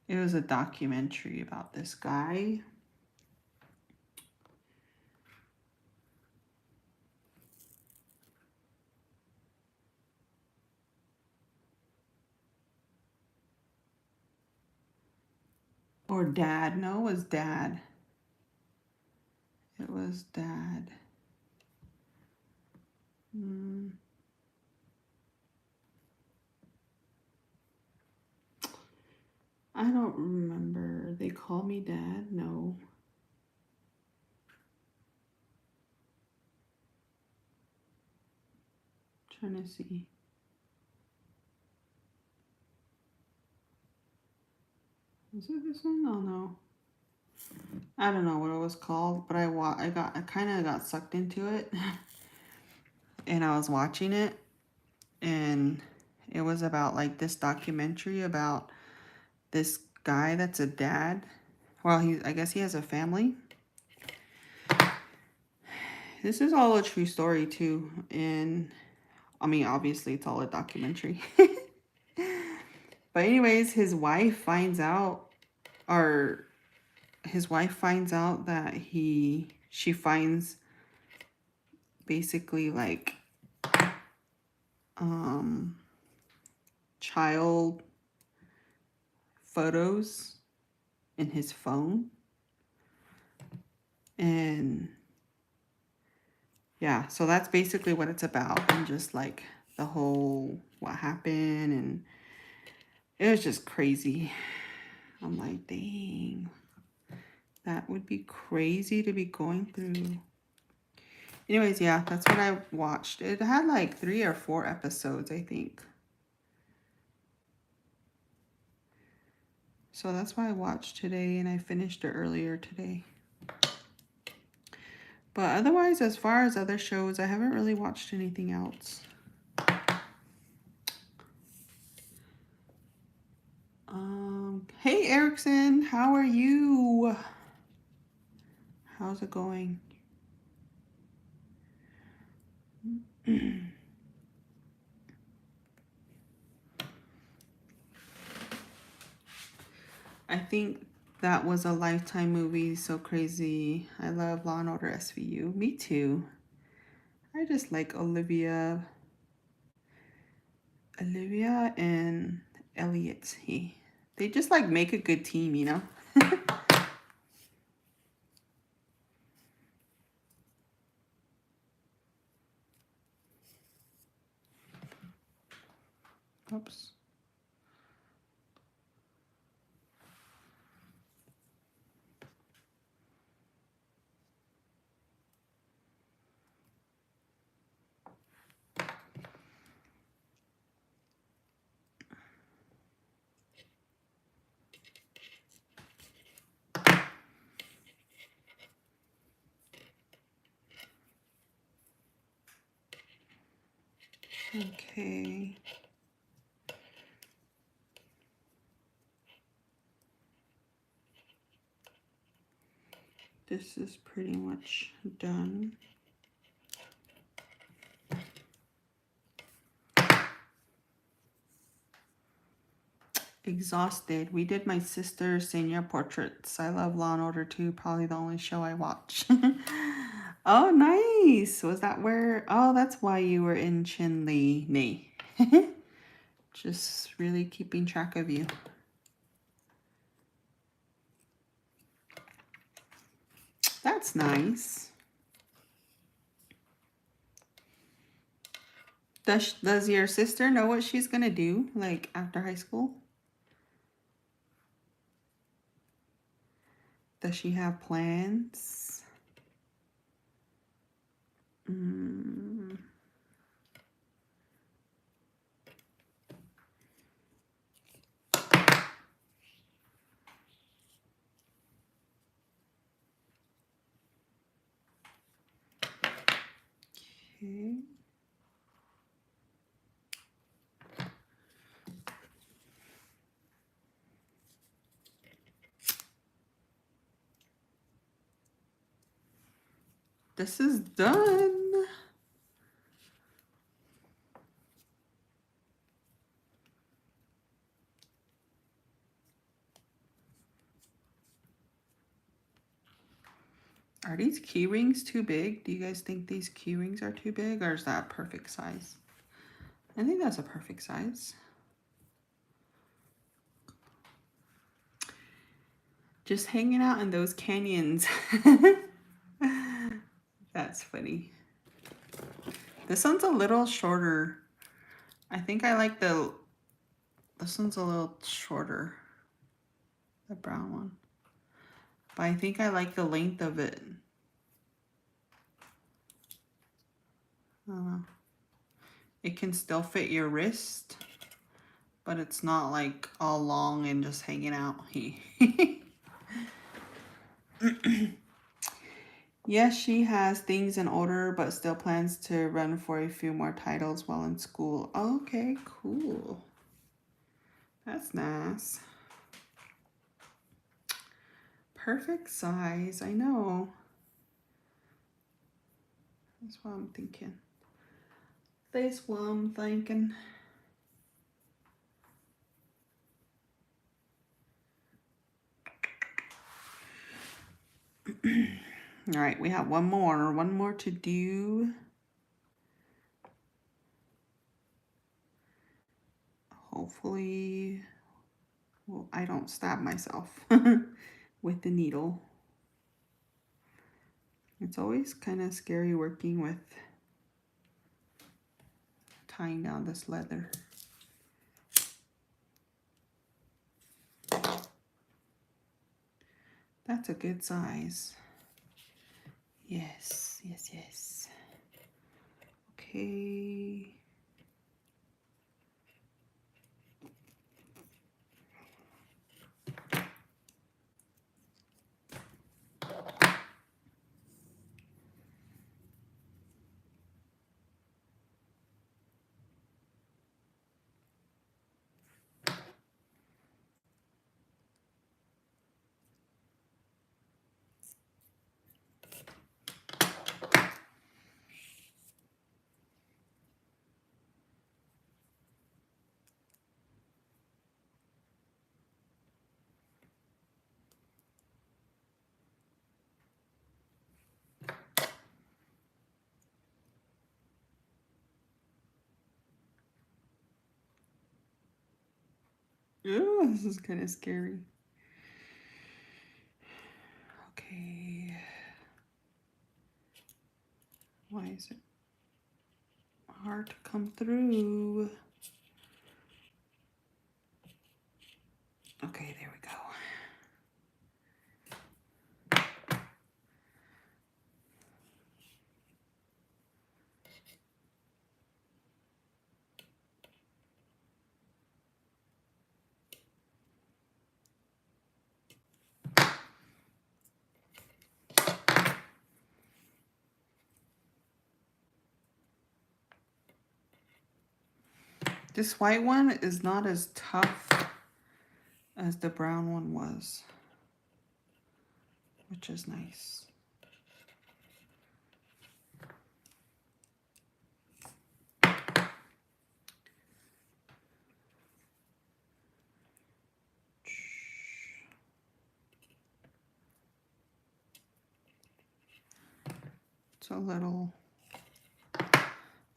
It was a documentary about this guy. Or dad. No, it was dad. It was dad. I don't remember. They call me dad? No. Trying to see. Is it this one? Oh no. I don't know what it was called, but I kind of got sucked into it. And I was watching it, and it was about like this documentary about this guy that's a dad. Well, I guess he has a family. This is all a true story too, and I mean, obviously, it's all a documentary. But anyways, or his wife finds out that she finds basically like um child photos in his phone, and yeah, so that's basically what it's about, and just like the whole what happened, and it was just crazy. I'm like, dang, that would be crazy to be going through. Anyways, yeah, that's what I watched. It had like 3 or 4 episodes, I think. So that's why I watched today, and I finished it earlier today. But otherwise, as far as other shows, I haven't really watched anything else. Hey Erickson, how are you? How's it going? I think that was a Lifetime movie, so crazy. I love Law and Order SVU. Me too. I just like Olivia and Elliot. They just like make a good team, you know? Oops. Okay. This is pretty much done. Exhausted. We did my sister's senior portraits. I love Law and Order too. Probably the only show I watch. Oh, nice. Was that where? Oh, that's why you were in Chinle. Nay. Just really keeping track of you. That's nice. Does your sister know what she's gonna do, like, after high school? Does she have plans? Mm. Okay. This is done. Are these key rings too big? Do you guys think these key rings are too big, or is that a perfect size? I think that's a perfect size. Just hanging out in those canyons. That's funny. This one's a little shorter. I think I like this one's a little shorter. The brown one. But I think I like the length of it. I don't know. It can still fit your wrist, but it's not like all long and just hanging out. Yes, she has things in order, but still plans to run for a few more titles while in school. Okay, cool. That's nice. Perfect size, I know. That's what I'm thinking. That's what I'm thinking. All right, we have one more to do. Hopefully, well, I don't stab myself with the needle. It's always kind of scary working with tying down this leather. That's a good size. Yes, yes, yes. Okay. Ooh, this is kind of scary. Okay. Why is it hard to come through? Okay, there we go. This white one is not as tough as the brown one was, which is nice. It's a little,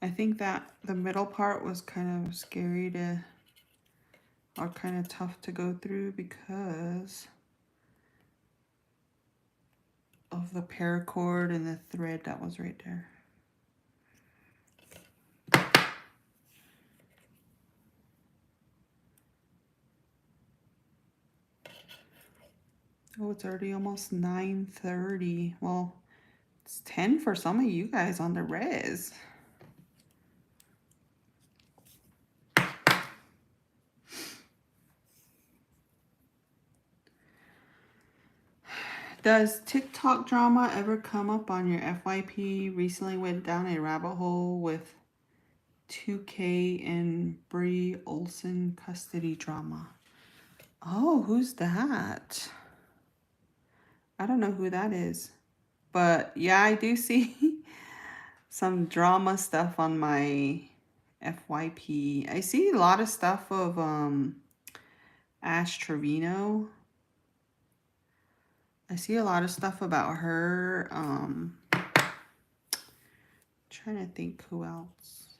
I think that the middle part was kind of scary to, or kind of tough to go through because of the paracord and the thread that was right there. Oh, it's already almost 9:30. Well, it's 10 for some of you guys on the res. Does TikTok drama ever come up on your FYP? Recently went down a rabbit hole with 2K and Brie Olsen custody drama. Oh, who's that? I don't know who that is. But yeah, I do see some drama stuff on my FYP. I see a lot of stuff of Ash Trevino. I see a lot of stuff about her. Trying to think who else.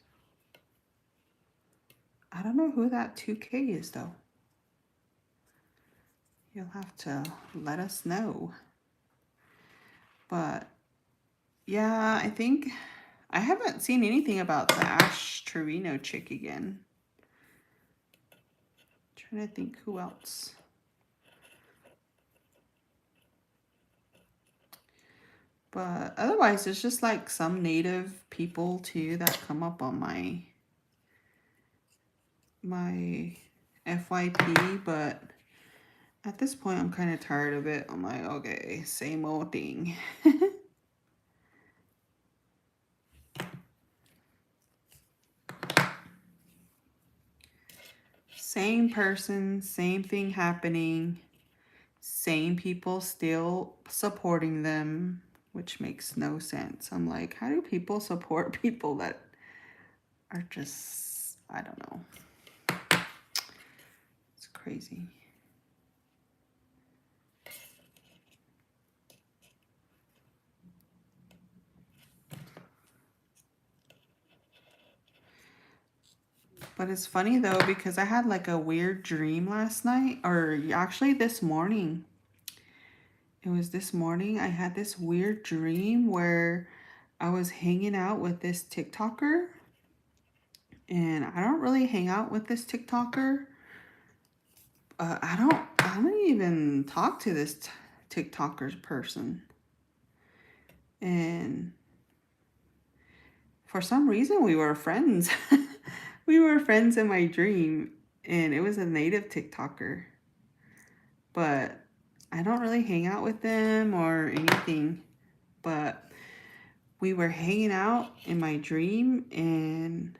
I don't know who that 2K is though. You'll have to let us know. But yeah, I think I haven't seen anything about the Ash Trevino chick again. Trying to think who else. But otherwise, it's just like some native people too that come up on my FYP. But at this point, I'm kind of tired of it. I'm like, okay, same old thing. Same person, same thing happening, same people still supporting them, which makes no sense. I'm like, how do people support people that are just, I don't know. It's crazy. But it's funny though, because I had like a weird dream last night, or actually this morning. It was this morning. I had this weird dream where I was hanging out with this TikToker, and I don't really hang out with this TikToker. I don't even talk to this TikToker person. And for some reason, we were friends. We were friends in my dream, and it was a native TikToker. But I don't really hang out with them or anything. But we were hanging out in my dream, and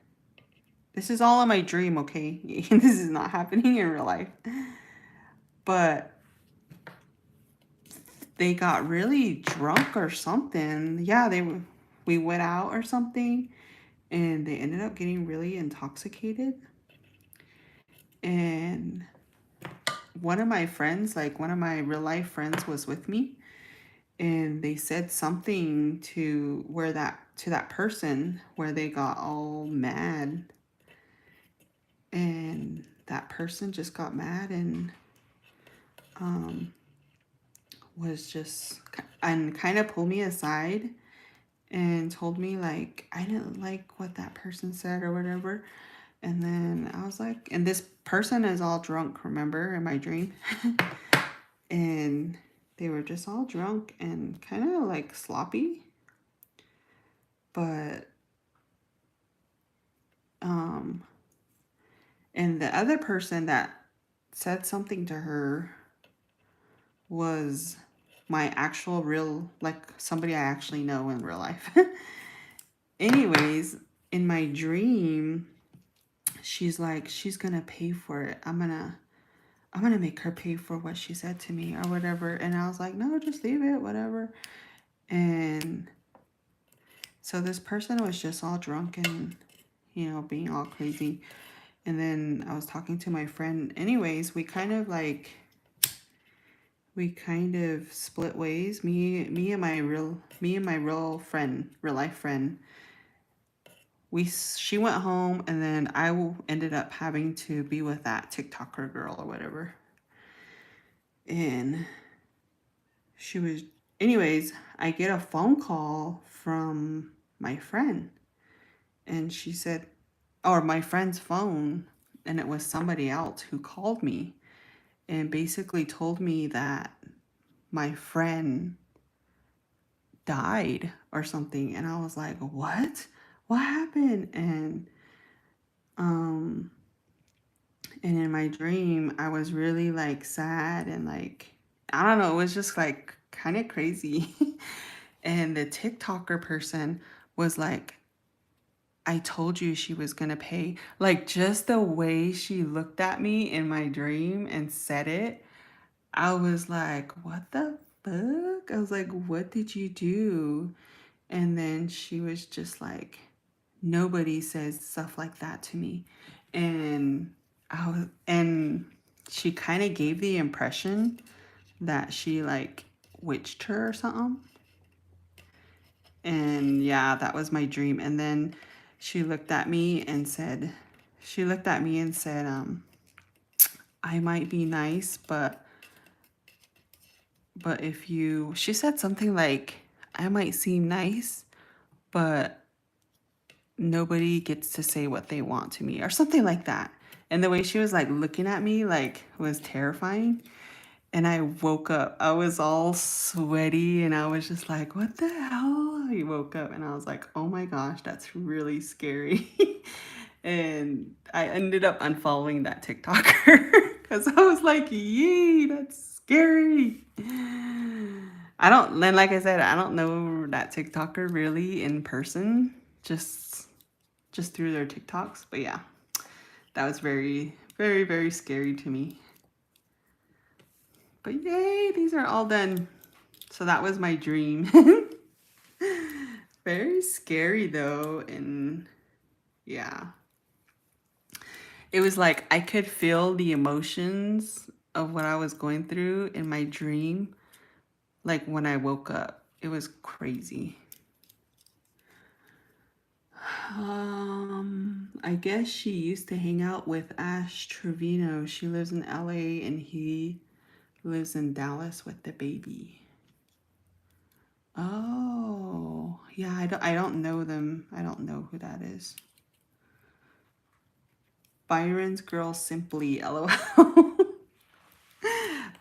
this is all in my dream, okay? This is not happening in real life. But they got really drunk or something. Yeah, we went out or something, and they ended up getting really intoxicated. And one of my friends, like one of my real life friends, was with me, and they said something to that person where they got all mad, and that person just got mad and was just and kind of pulled me aside and told me like I didn't like what that person said or whatever. And then I was like, and this person is all drunk, remember, in my dream. And they were just all drunk and kind of like sloppy. But and the other person that said something to her was my actual real, like somebody I actually know in real life. Anyways, in my dream, she's like, she's gonna pay for it. I'm gonna make her pay for what she said to me or whatever. And I was like, no, just leave it, whatever. And so this person was just all drunk and, you know, being all crazy. And then I was talking to my friend. Anyways, we kind of split ways. Me and my real friend, real life friend. She went home, and then I ended up having to be with that TikToker girl or whatever. And anyways, I get a phone call from my friend, and she said, or my friend's phone, and it was somebody else who called me and basically told me that my friend died or something. And I was like, what happened? And in my dream I was really like sad and like, I don't know, it was just like kind of crazy. And the TikToker person was like, I told you she was gonna pay. Like, just the way she looked at me in my dream and said it, I was like, what the fuck? I was like, what did you do? And then she was just like, nobody says stuff like that to me. And and she kind of gave the impression that she like witched her or something. And yeah, that was my dream. And then she looked at me and said, I might be nice, but if you, she said something like, I might seem nice, but nobody gets to say what they want to me or something like that. And the way she was like looking at me like was terrifying. And I woke up. I was all sweaty and I was just like, what the hell? I woke up and I was like, oh my gosh, that's really scary. And I ended up unfollowing that TikToker because I was like, yee, that's scary. Then like I said, I don't know that TikToker really in person, just through their TikToks. But yeah, that was very, very, very scary to me. But yay, these are all done. So that was my dream. Very scary though, and yeah. It was like I could feel the emotions of what I was going through in my dream, like when I woke up. It was crazy. I guess she used to hang out with Ash Trevino. She lives in LA and he lives in Dallas with the baby. Oh, yeah, I don't know them. I don't know who that is. Byron's Girl Simply, LOL.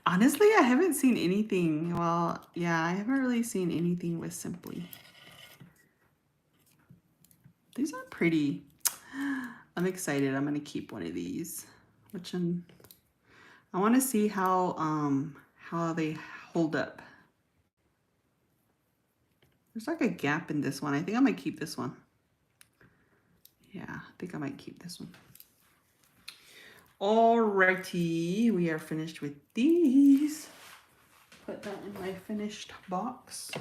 Honestly, I haven't seen anything. Well, yeah, I haven't really seen anything with Simply. These are pretty. I'm excited. I'm gonna keep one of these. I want to see how they hold up. There's like a gap in this one. I think I might keep this one. Yeah, I think I might keep this one. Alrighty, we are finished with these. Put that in my finished box.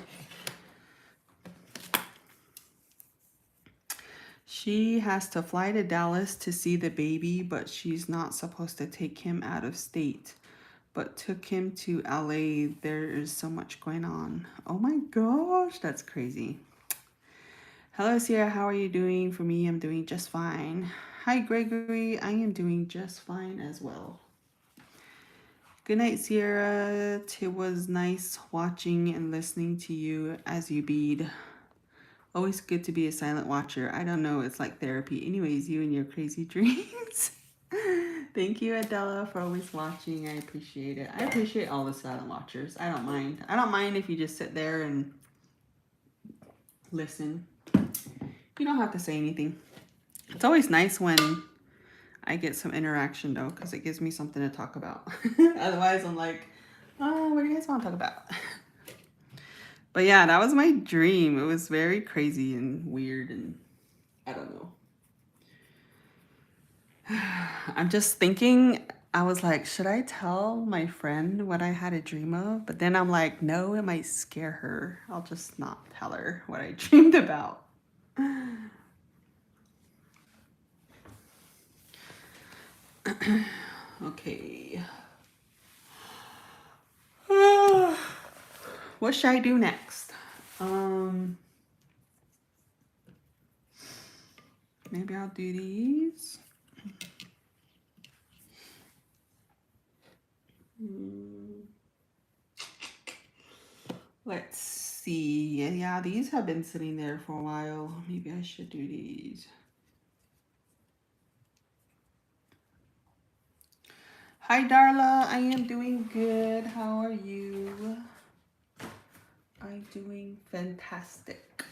She has to fly to Dallas to see the baby, but she's not supposed to take him out of state. But took him to LA. There is so much going on. Oh my gosh, that's crazy. Hello, Sierra. How are you doing? For me, I'm doing just fine. Hi, Gregory. I am doing just fine as well. Good night, Sierra. It was nice watching and listening to you as you bead. Always good to be a silent watcher. I don't know. It's like therapy. Anyways, you and your crazy dreams. Thank you, Adela, for always watching. I appreciate it. I appreciate all the silent watchers. I don't mind. I don't mind if you just sit there and listen. You don't have to say anything. It's always nice when I get some interaction though, because it gives me something to talk about. Otherwise, I'm like, oh, what do you guys want to talk about? But yeah, that was my dream. It was very crazy and weird and I don't know. I'm just thinking, I was like, should I tell my friend what I had a dream of? But then I'm like, no, it might scare her. I'll just not tell her what I dreamed about. Okay. What should I do next? Maybe I'll do these. Let's see. Yeah, these have been sitting there for a while. Maybe I should do these. Hi, Darla. I am doing good. How are you? I'm doing fantastic.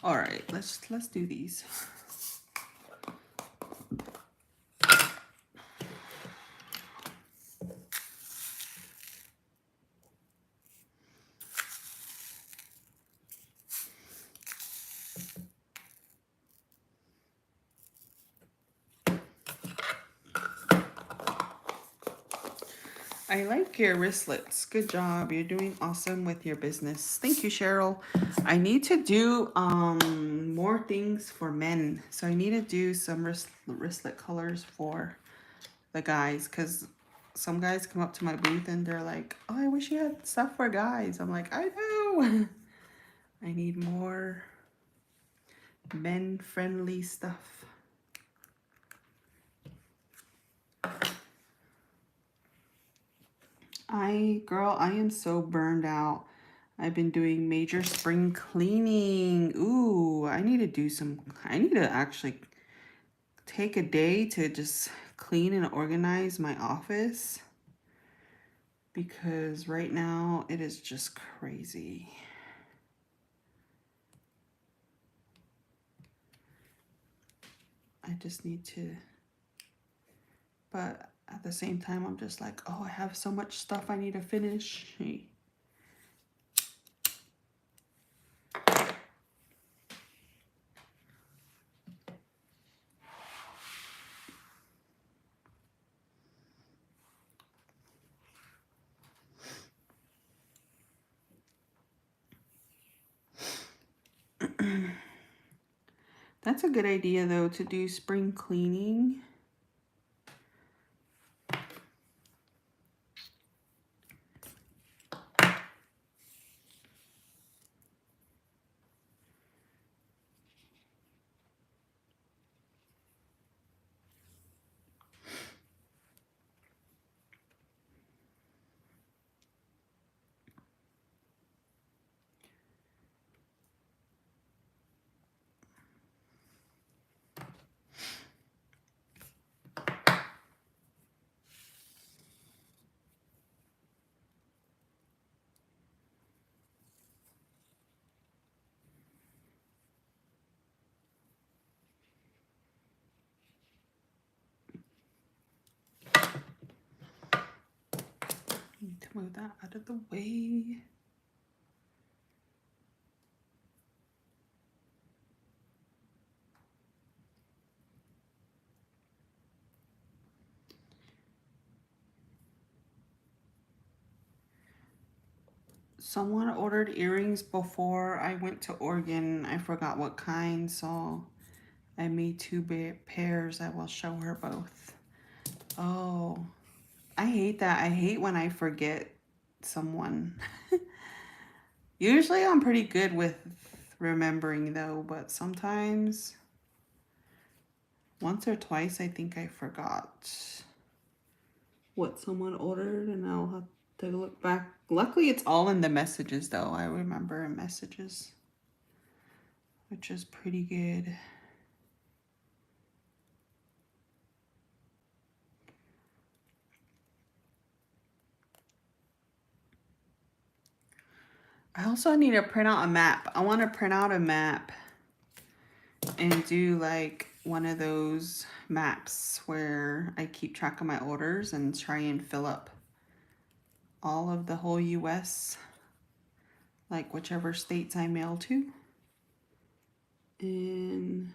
All right, let's do these. I like your wristlets. Good job. You're doing awesome with your business. Thank you, Cheryl. I need to do more things for men. So I need to do some wristlet colors for the guys because some guys come up to my booth and they're like, oh, I wish you had stuff for guys. I'm like, I know. I need more men-friendly stuff. Girl, I am so burned out. I've been doing major spring cleaning. Ooh, I need to actually take a day to just clean and organize my office because right now it is just crazy. I just need to, but at the same time, I'm just like, oh, I have so much stuff I need to finish. That's a good idea though, to do spring cleaning. Need to move that out of the way. Someone ordered earrings before I went to Oregon. I forgot what kind, so I made 2 pairs. I will show her both. Oh, I hate that. I hate when I forget someone. Usually I'm pretty good with remembering though, but sometimes, once or twice, I think I forgot what someone ordered, and I'll have to look back. Luckily, it's all in the messages though. I remember in messages, which is pretty good. I also need to print out a map. I want to print out a map and do like one of those maps where I keep track of my orders and try and fill up all of the whole US, like whichever states I mail to. And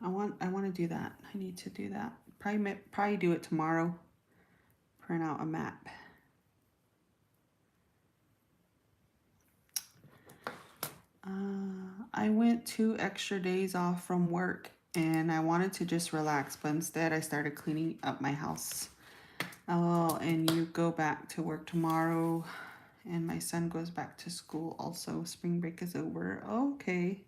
I want to do that. I need to do that. Probably do it tomorrow. Print out a map. I went 2 extra days off from work and I wanted to just relax, but instead I started cleaning up my house. Oh, and you go back to work tomorrow and my son goes back to school also. Spring break is over. Okay.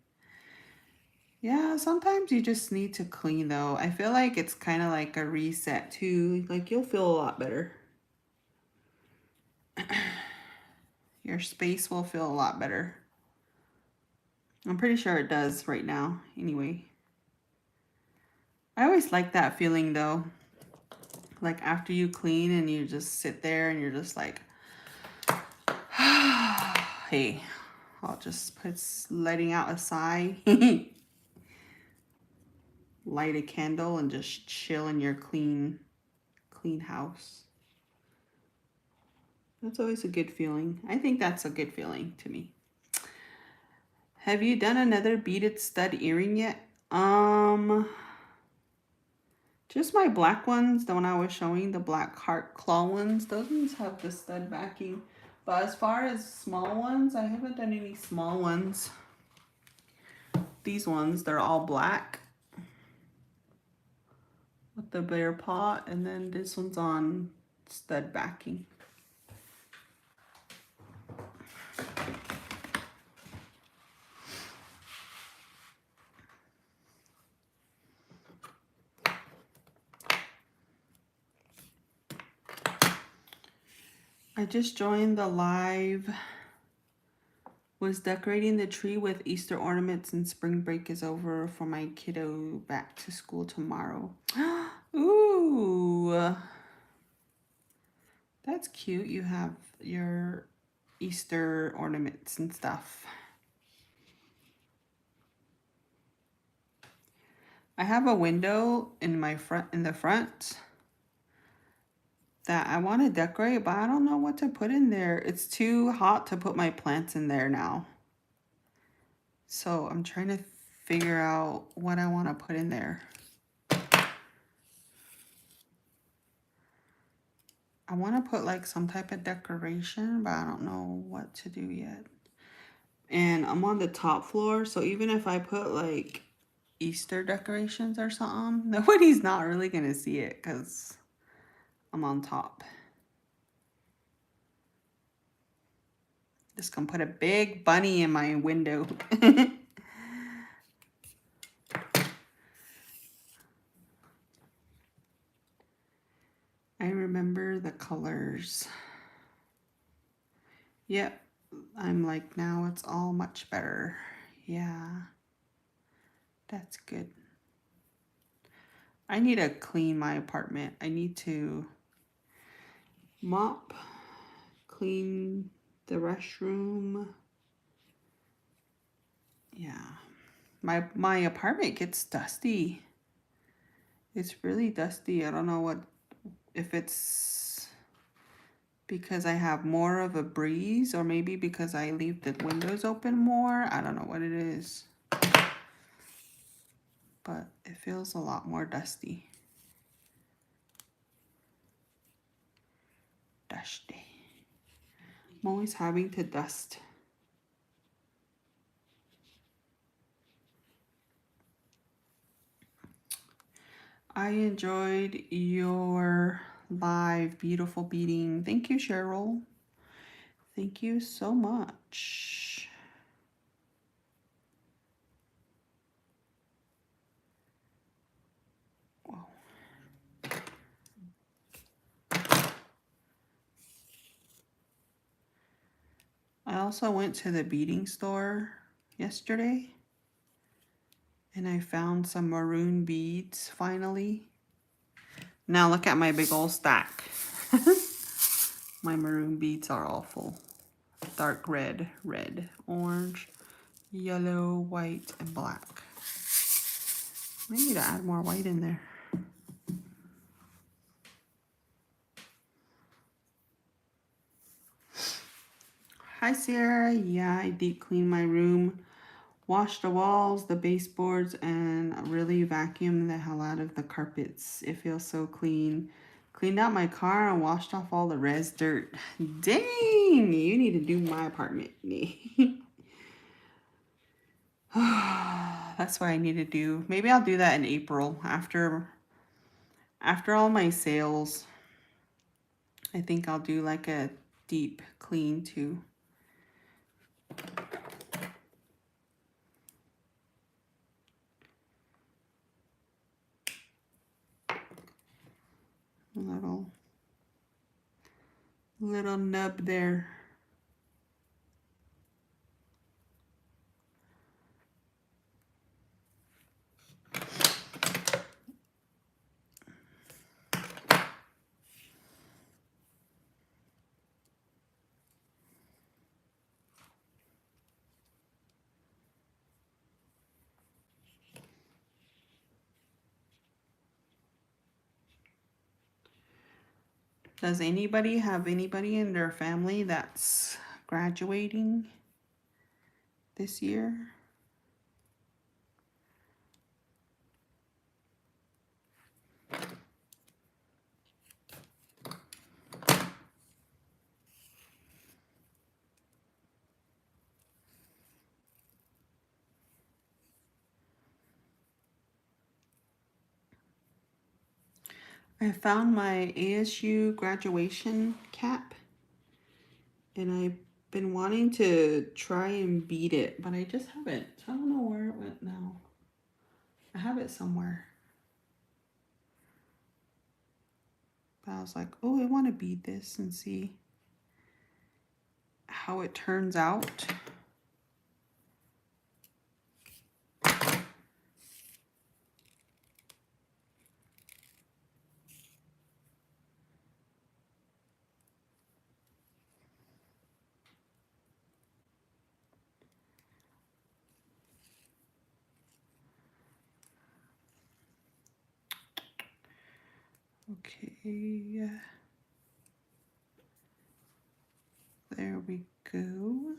Yeah, sometimes you just need to clean though. I feel like it's kind of like a reset too. Like you'll feel a lot better. Your space will feel a lot better. I'm pretty sure it does right now anyway. I always like that feeling though. Like after you clean and you just sit there and you're just like, hey, I'll just put letting out a sigh. Light a candle and just chill in your clean house. That's always a good feeling. I think that's a good feeling to me. Have you done another beaded stud earring yet? Just my black ones, the one I was showing, the black heart claw ones. Those ones have the stud backing. But as far as small ones, I haven't done any small ones. These ones, they're all black with the bear paw, and then this one's on stud backing. I just joined the live. Was decorating the tree with Easter ornaments and spring break is over for my kiddo back to school tomorrow. Ooh. That's cute. You have your Easter ornaments and stuff. I have a window in the front that I want to decorate, but I don't know what to put in there. It's too hot to put my plants in there now. So I'm trying to figure out what I want to put in there. I want to put like some type of decoration, but I don't know what to do yet. And I'm on the top floor, so even if I put like Easter decorations or something. Nobody's not really gonna see it because I'm on top. Just gonna put a big bunny in my window. I remember the colors. Yep, I'm like, now it's all much better. Yeah, that's good. I need to clean my apartment. I need to mop, clean the restroom. Yeah, my apartment gets dusty. It's really dusty. I don't know if it's because I have more of a breeze or maybe because I leave the windows open more. I don't know what it is. But it feels a lot more dusty. Dusty. I'm always having to dust. I enjoyed your live, beautiful beading. Thank you, Cheryl. Thank you so much. Whoa. I also went to the beading store yesterday and I found some maroon beads finally. Now look at my big old stack. My maroon beads are all full. Dark red, red, orange, yellow, white, and black. I need to add more white in there. Hi, Sierra. Yeah, I deep cleaned my room, washed the walls, the baseboards, and really vacuumed the hell out of the carpets. It feels so clean. Cleaned out my car and washed off all the res dirt. Dang, you need to do my apartment. That's what I need to do. Maybe I'll do that in April after all my sales. I think I'll do like a deep clean too. Little nub there. Does anybody have anybody in their family that's graduating this year? I found my ASU graduation cap and I've been wanting to try and bead it, but I just haven't. I don't know where it went now. I have it somewhere. But I was like, oh, I want to bead this and see how it turns out. Okay, there we go.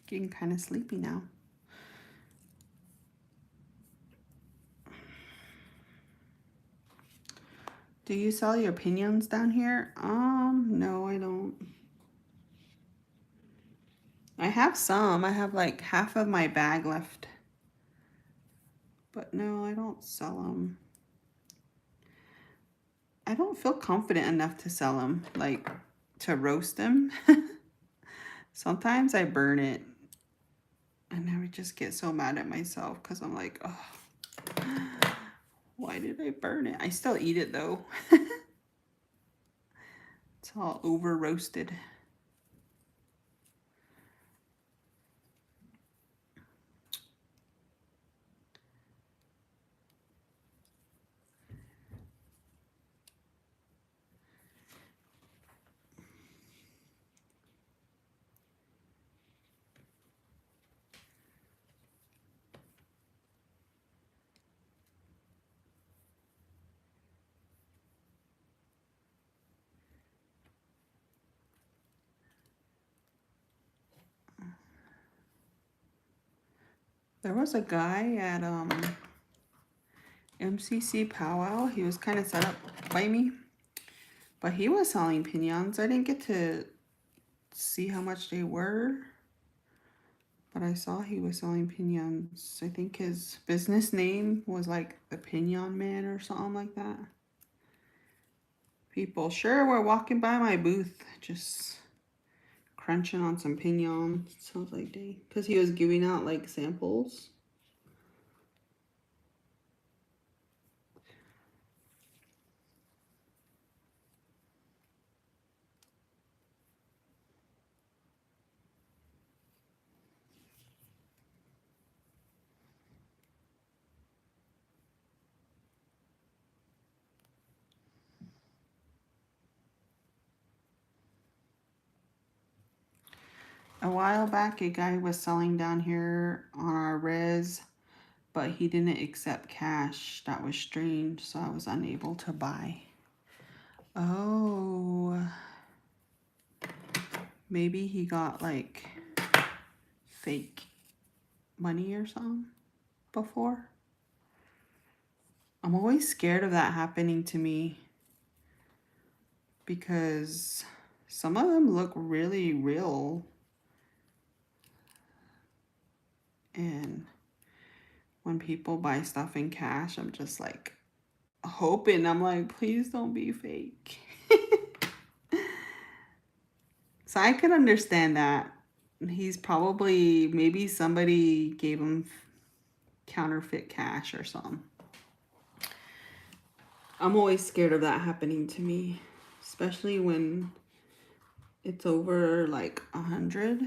Getting kind of sleepy now. Do you sell your pinions down here? No, I don't. I have some. I have like half of my bag left. But no, I don't sell them. I don't feel confident enough to sell them, like to roast them. Sometimes I burn it. And I would just get so mad at myself because I'm like, oh, why did I burn it? I still eat it though. It's all over roasted. There was a guy at MCC powwow. He was kind of set up by me, but he was selling pinions. I didn't get to see how much they were, but I saw he was selling pinions. I think his business name was like the Pinion Man or something like that. People sure were walking by my booth just crunching on some pinions. Sounds like they, because he was giving out like samples. A while back, a guy was selling down here on our res, but he didn't accept cash. That was strange, so I was unable to buy. Oh, maybe he got like fake money or something before. I'm always scared of that happening to me because some of them look really real. And when people buy stuff in cash, I'm just like hoping, I'm like, please don't be fake. So I could understand that. He's probably, maybe somebody gave him counterfeit cash or something. I'm always scared of that happening to me, especially when it's over like 100.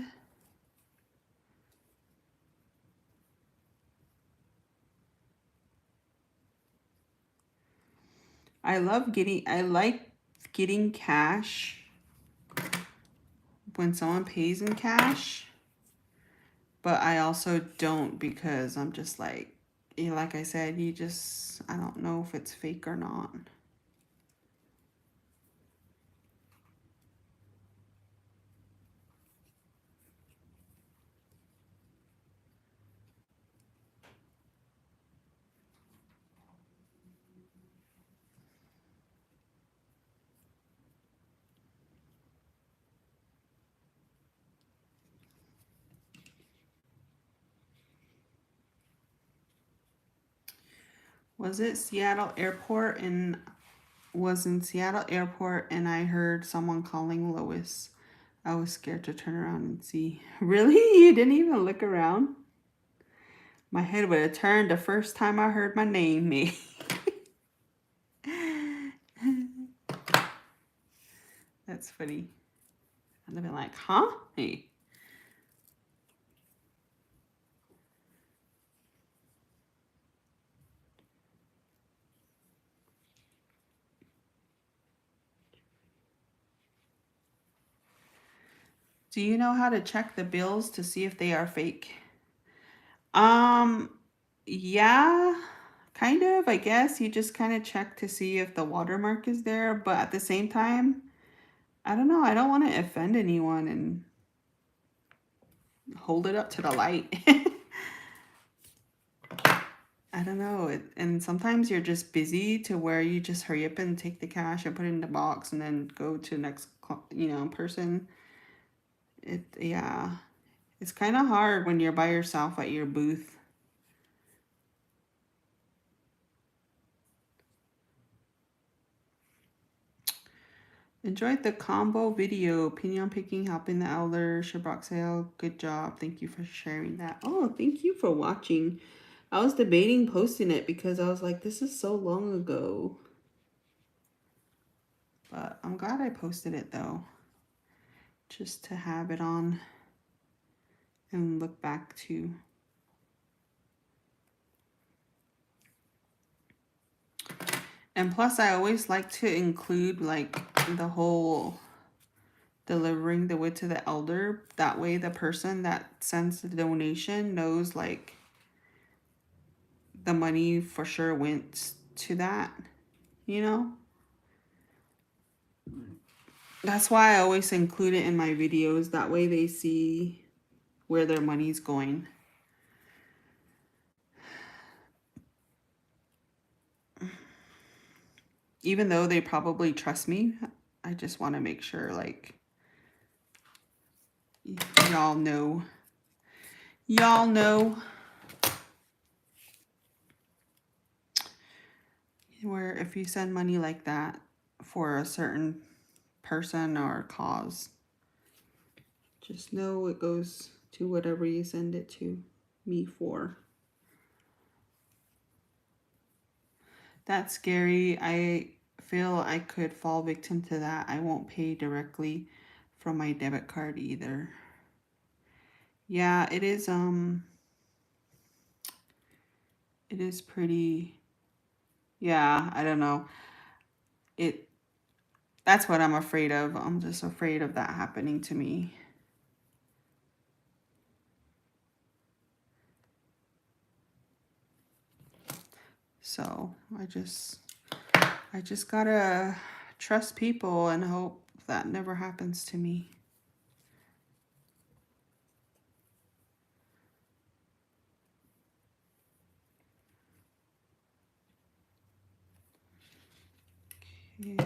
I like getting cash when someone pays in cash, but I also don't because I'm just like, like I said, I don't know if it's fake or not. Was it Seattle Airport and was in Seattle Airport and I heard someone calling Lois. I was scared to turn around and see. Really? You didn't even look around? My head would have turned the first time I heard my name, me. That's funny. I'd have been like, huh? Hey. Do you know how to check the bills to see if they are fake? Yeah, kind of, I guess. You just kind of check to see if the watermark is there, but at the same time, I don't know. I don't want to offend anyone and hold it up to the light. I don't know. And sometimes you're just busy to where you just hurry up and take the cash and put it in the box and then go to the next, person. Yeah. It's kind of hard when you're by yourself at your booth. Enjoyed the combo video. Pinion picking, helping the elder. Shabrock sale. Good job. Thank you for sharing that. Oh, thank you for watching. I was debating posting it because I was like, this is so long ago. But I'm glad I posted it though. Just to have it on and look back to. And plus I always like to include like the whole delivering the wood to the elder. That way the person that sends the donation knows like the money for sure went to that, you know? That's why I always include it in my videos. That way they see where their money's going. Even though they probably trust me, I just want to make sure like y'all know. Y'all know where if you send money like that for a certain person or cause, just know it goes to whatever you send it to me for. That's scary. I feel I could fall victim to that. I won't pay directly from my debit card either. Yeah, it is pretty, yeah, I don't know. That's what I'm afraid of. I'm just afraid of that happening to me. So I just gotta trust people and hope that never happens to me. Okay.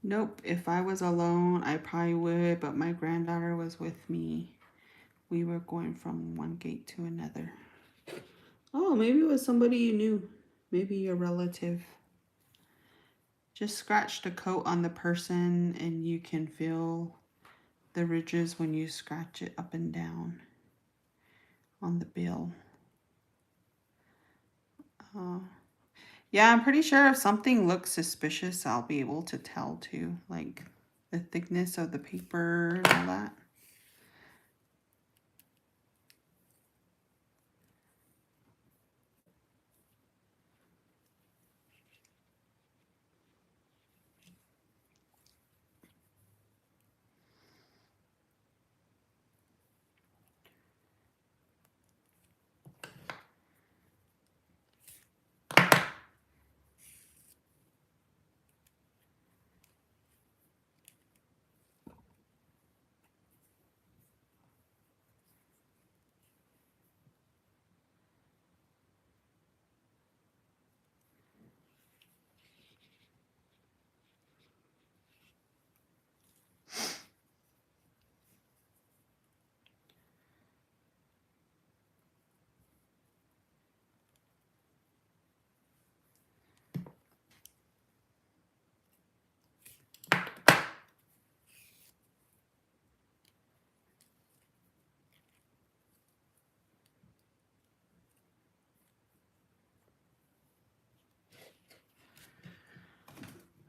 Nope, if I was alone, I probably would, but my granddaughter was with me. We were going from one gate to another. Oh, maybe it was somebody you knew. Maybe a relative. Just scratch the coat on the person and you can feel the ridges when you scratch it up and down on the bill. Yeah, I'm pretty sure if something looks suspicious, I'll be able to tell too, like the thickness of the paper and all that.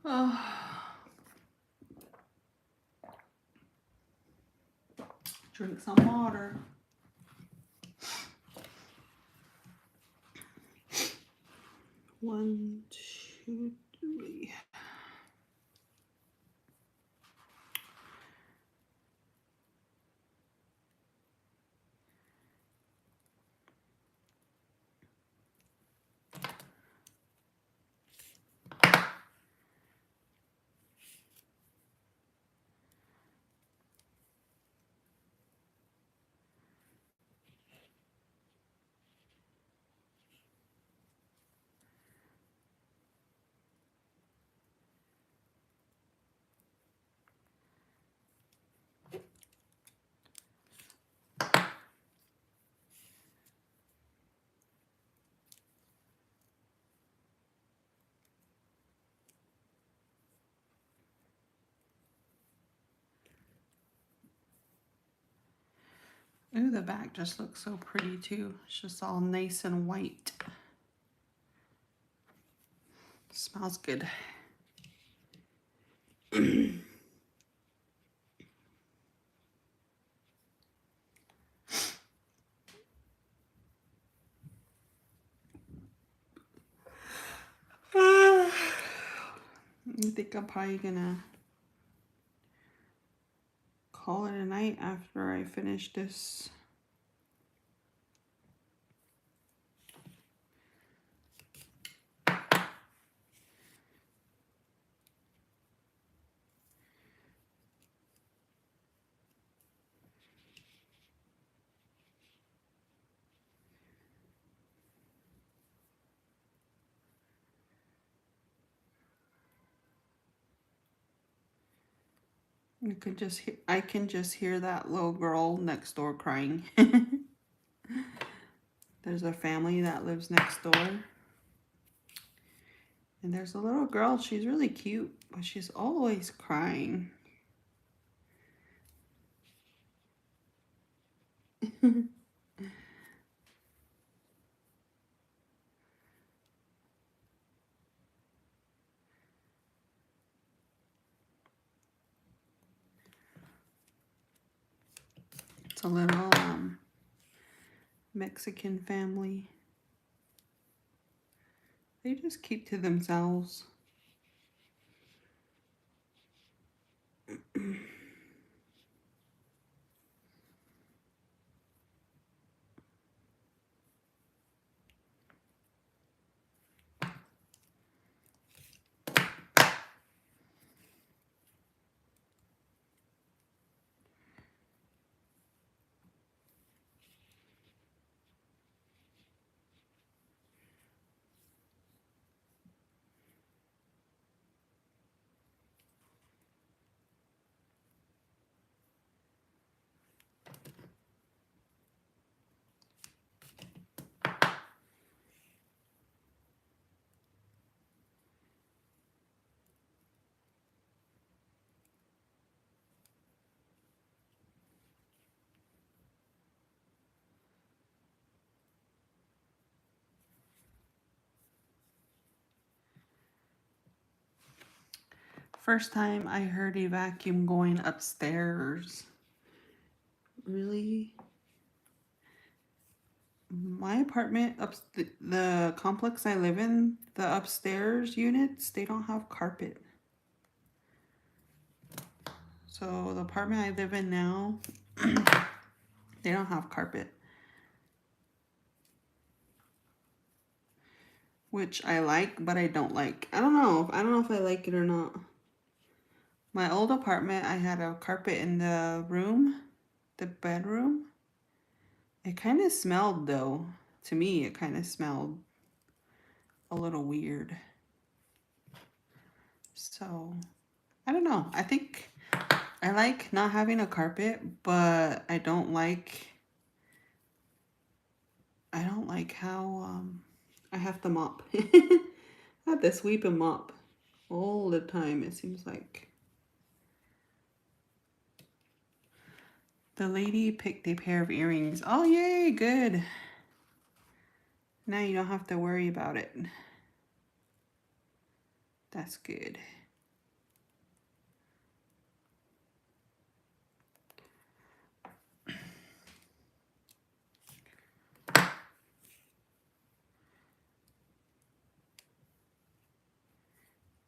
Oh. Drink some water. One, two, three. Ooh, the back just looks so pretty too. It's just all nice and white. Smells good. I think I'm probably gonna call it a night after I finish this. I can just hear that little girl next door crying. There's a family that lives next door. And there's a little girl, she's really cute, but she's always crying. It's a little Mexican family. They just keep to themselves. First time I heard a vacuum going upstairs. Really? My apartment, the complex I live in, the upstairs units, they don't have carpet. So the apartment I live in now, they don't have carpet. Which I like, but I don't like. I don't know. I don't know if I like it or not. My old apartment, I had a carpet in the room, the bedroom. It kind of smelled though. To me, it kind of smelled a little weird. So, I don't know. I think I like not having a carpet, but I don't like how I have to mop. I have to sweep and mop all the time, it seems like. The lady picked a pair of earrings. Oh, yay, good. Now you don't have to worry about it. That's good.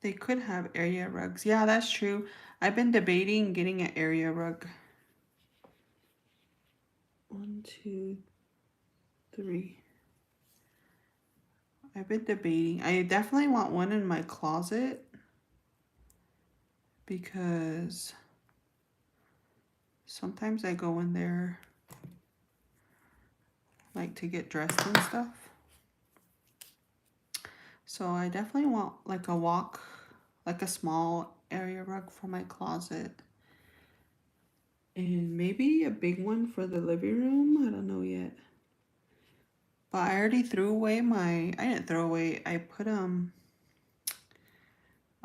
They could have area rugs. Yeah, that's true. I've been debating getting an area rug. 1, 2, 3. I've been debating. I definitely want one in my closet because sometimes I go in there like to get dressed and stuff. So I definitely want like a small area rug for my closet. And maybe a big one for the living room. I don't know yet. But I already threw away I didn't throw away. I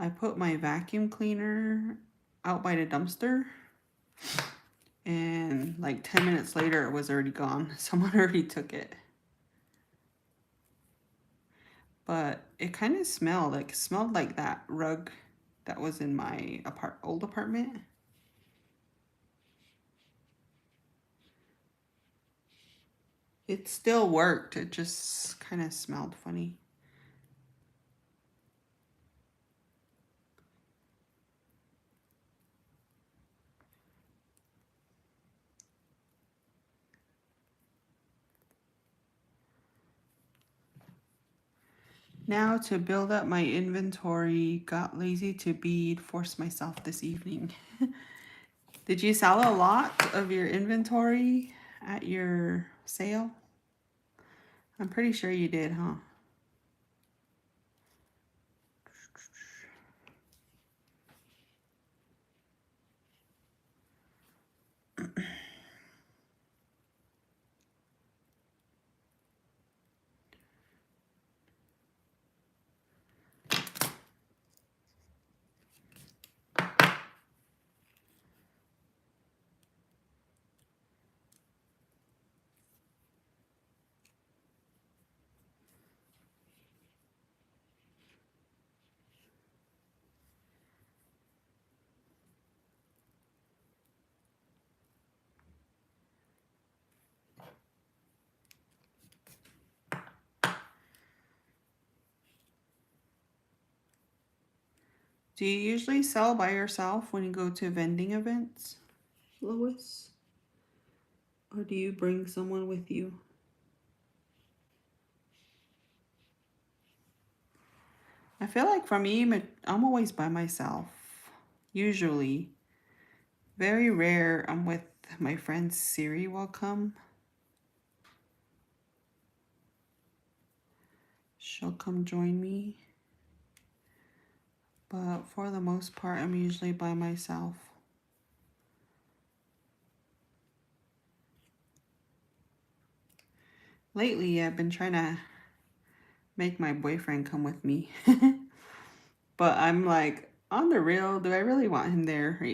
put my vacuum cleaner out by the dumpster. And like 10 minutes later, it was already gone. Someone already took it. But it kind of smelled like that rug that was in my old apartment. It still worked. It just kind of smelled funny. Now to build up my inventory, got lazy to bead, forced myself this evening. Did you sell a lot of your inventory at your sale? I'm pretty sure you did, huh? Do you usually sell by yourself when you go to vending events, Lois? Or do you bring someone with you? I feel like for me, I'm always by myself. Usually. Very rare I'm with my friend Siri will come. She'll come join me. But for the most part, I'm usually by myself. Lately, I've been trying to make my boyfriend come with me. But I'm like, on the real, do I really want him there?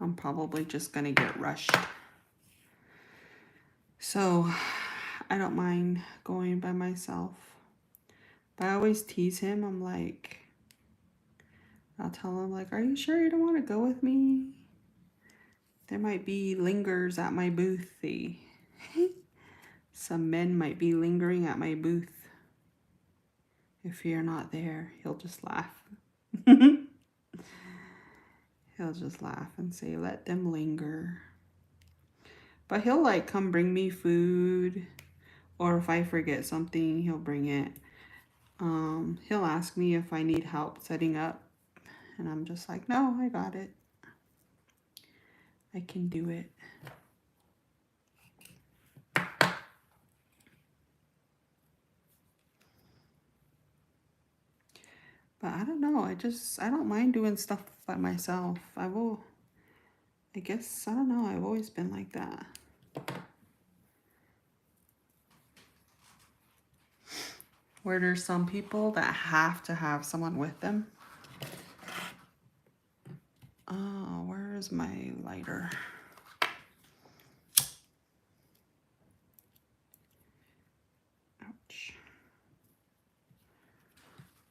I'm probably just gonna get rushed. So I don't mind going by myself. But I always tease him. I'm like, I'll tell him like, are you sure you don't want to go with me? There might be lingers at my booth. Some men might be lingering at my booth. If you're not there, he'll just laugh. He'll just laugh and say, let them linger. But he'll like come bring me food. Or if I forget something, he'll bring it. He'll ask me if I need help setting up. And I'm just like, no, I got it. I can do it. But I don't know. I don't mind doing stuff by myself. I guess, I don't know. I've always been like that. Where there's some people that have to have someone with them. Oh, where is my lighter? Ouch.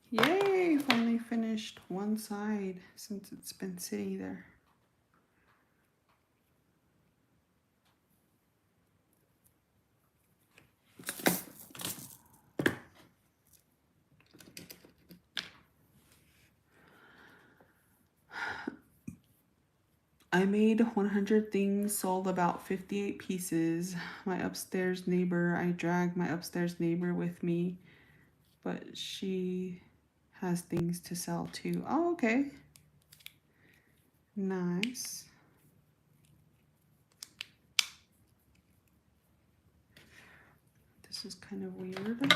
Yay, finally finished one side since it's been sitting there. I made 100 things, sold about 58 pieces. My upstairs neighbor, I dragged my upstairs neighbor with me, but she has things to sell too. Oh, okay. Nice. This is kind of weird.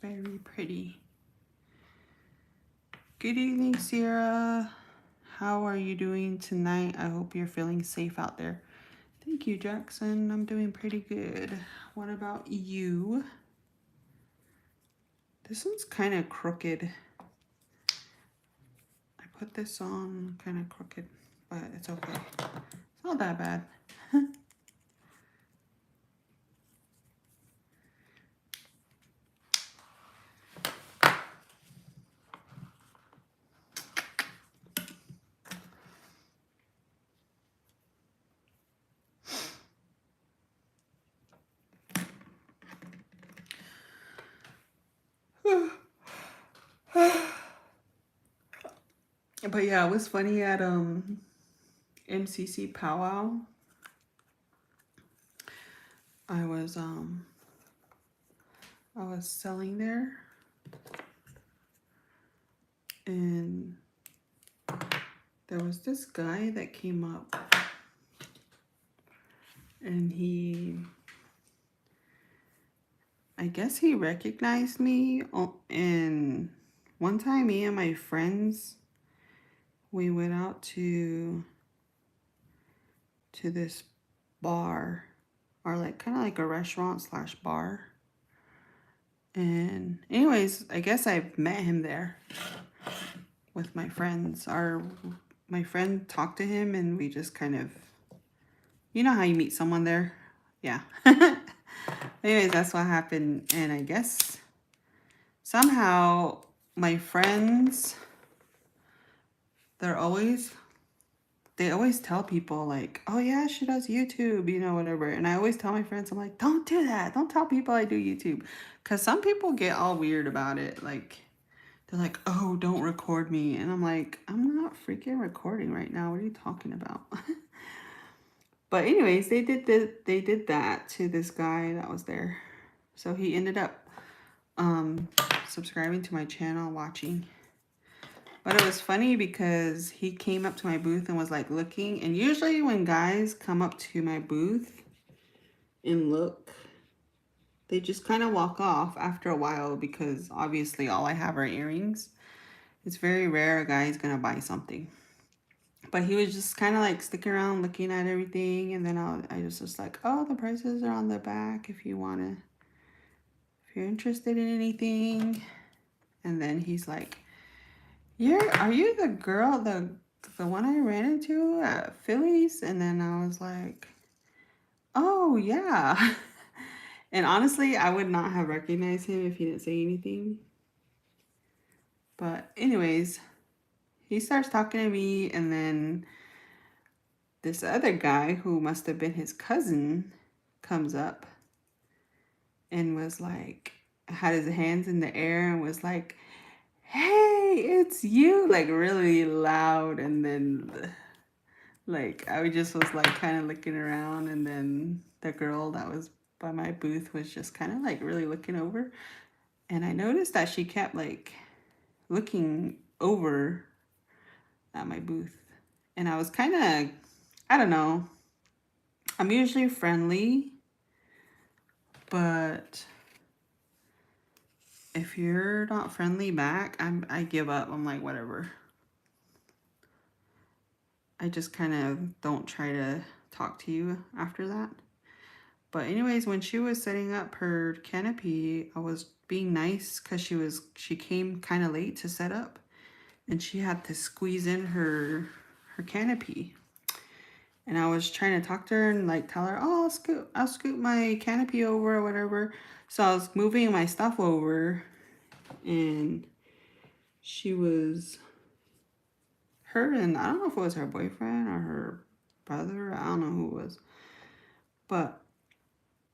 Very pretty. Good evening, Sierra. How are you doing tonight? I hope you're feeling safe out there. Thank you, Jackson. I'm doing pretty good. What about you? This one's kind of crooked. I put this on kind of crooked, but it's okay. It's not that bad. But yeah, it was funny at MCC powwow. I was selling there, and there was this guy that came up, and I guess he recognized me. And one time, me and my friends, we went out to this bar, or like kind of like a restaurant slash bar. And anyways, I guess I've met him there with my friends. My friend talked to him, and we just kind of, you know how you meet someone there? Yeah. Anyways, that's what happened. And I guess somehow my friends, they always tell people like, oh yeah, she does YouTube, you know, whatever. And I always tell my friends, I'm like, don't do that. Don't tell people I do YouTube. Because some people get all weird about it. Like, they're like, oh, don't record me. And I'm like, I'm not freaking recording right now. What are you talking about? But anyways, they did that to this guy that was there. So he ended up subscribing to my channel, watching. But it was funny because he came up to my booth and was like looking. And usually when guys come up to my booth and look, they just kind of walk off after a while, because obviously all I have are earrings. It's very rare a guy is going to buy something. But he was just kind of like sticking around looking at everything. And then I was just like, oh, the prices are on the back if you're interested in anything. And then he's like, are you the girl, the one I ran into at Philly's? And then I was like, oh, yeah. And honestly, I would not have recognized him if he didn't say anything. But anyways, he starts talking to me, and then this other guy, who must have been his cousin, comes up and was like, had his hands in the air and was like, hey, it's you, like really loud. And then like I just was like kind of looking around, and then the girl that was by my booth was just kind of like really looking over. And I noticed that she kept like looking over at my booth. And I was kind of, I don't know, I'm usually friendly, but if you're not friendly back, I give up. I'm like, whatever. I just kind of don't try to talk to you after that. But anyways, when she was setting up her canopy, I was being nice because she came kind of late to set up, and she had to squeeze in her canopy. And I was trying to talk to her and like tell her, oh, I'll scoot my canopy over or whatever. So I was moving my stuff over, and her and I don't know if it was her boyfriend or her brother, I don't know who it was, but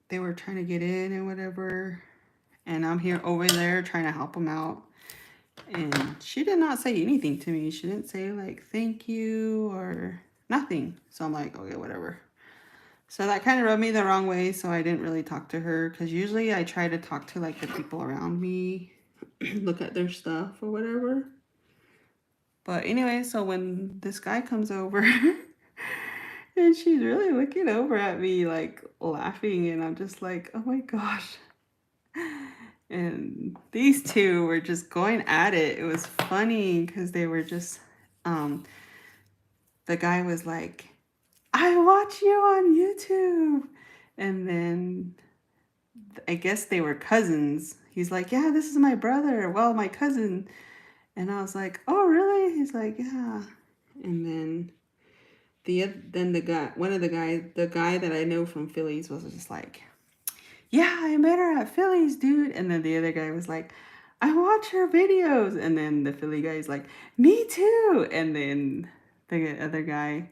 they were trying to get in and whatever. And I'm here over there trying to help them out. And she did not say anything to me. She didn't say like, thank you or nothing. So I'm like, okay, whatever. So that kind of rubbed me the wrong way. So I didn't really talk to her, because usually I try to talk to like the people around me, look at their stuff or whatever. But anyway, so when this guy comes over and she's really looking over at me like laughing, and I'm just like, oh my gosh. And these two were just going at it. It was funny because they were just the guy was like, I watch you on YouTube. And then I guess they were cousins. He's like, yeah, this is my brother. Well, my cousin. And I was like, oh, really? He's like, yeah. And then the guy, one of the guy that I know from Phillies was just like, yeah, I met her at Phillies, dude. And then the other guy was like, I watch her videos. And then the Philly guy's like, me too. And then the other guy,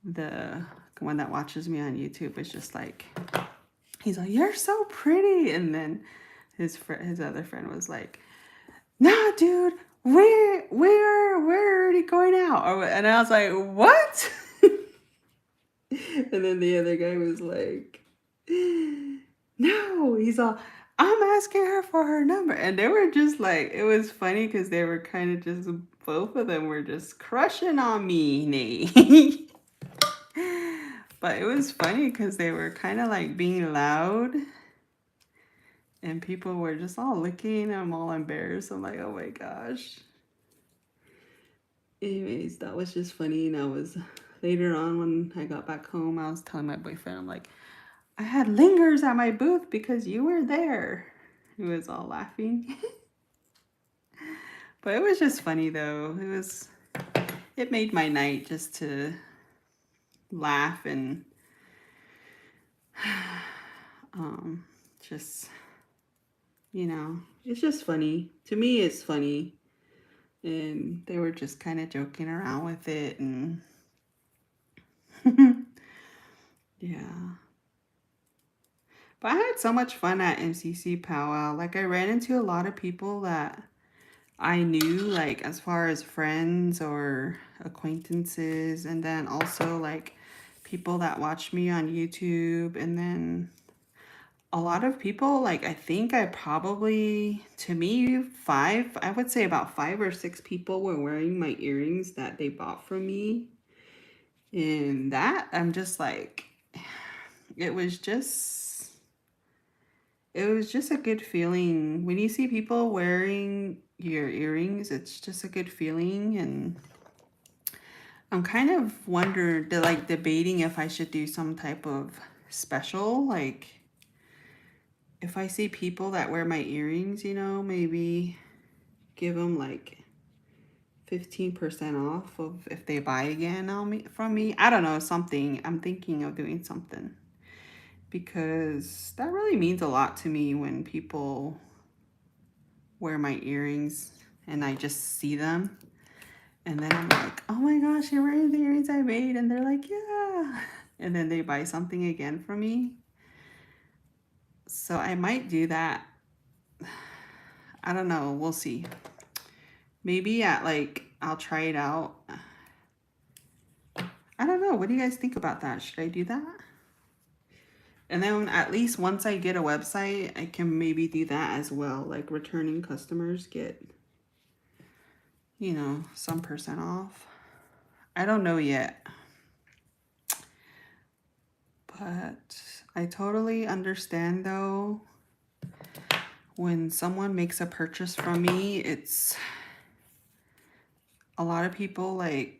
the one that watches me on YouTube, was just like, he's like, you're so pretty. And then his other friend was like, nah, dude, we're already going out. And I was like, what? And then the other guy was like, no. He's all, I'm asking her for her number. And they were just like, it was funny because they were kind of just, both of them were just crushing on me. But it was funny because they were kind of like being loud. And people were just all looking. I'm all embarrassed. I'm like, oh my gosh. Anyways, that was just funny. And I was, later on when I got back home, I was telling my boyfriend, I'm like, I had lingers at my booth because you were there. He was all laughing. But it was just funny though. It made my night just to laugh and just, it's just funny. To me, it's funny. And they were just kind of joking around with it. And yeah. But I had so much fun at MCC powwow. Like, I ran into a lot of people that I knew, like, as far as friends or acquaintances. And then also, like, people that watch me on YouTube. And then a lot of people, like, I think I probably, to me, I would say about 5 or 6 people were wearing my earrings that they bought from me. And that, I'm just like, it was just a good feeling. When you see people wearing your earrings, it's just a good feeling. And I'm kind of debating if I should do some type of special, like, if I see people that wear my earrings, maybe give them like 15% off of if they buy again from me. I don't know, something. I'm thinking of doing something because that really means a lot to me when people wear my earrings and I just see them. And then I'm like, oh my gosh, you're wearing the earrings I made. And they're like, yeah. And then they buy something again from me. So I might do that. I don't know. We'll see. Maybe I'll try it out. I don't know. What do you guys think about that? Should I do that? And then at least once I get a website, I can maybe do that as well. Like, returning customers get, some percent off. I don't know yet. But I totally understand though. When someone makes a purchase from me, it's a lot of people they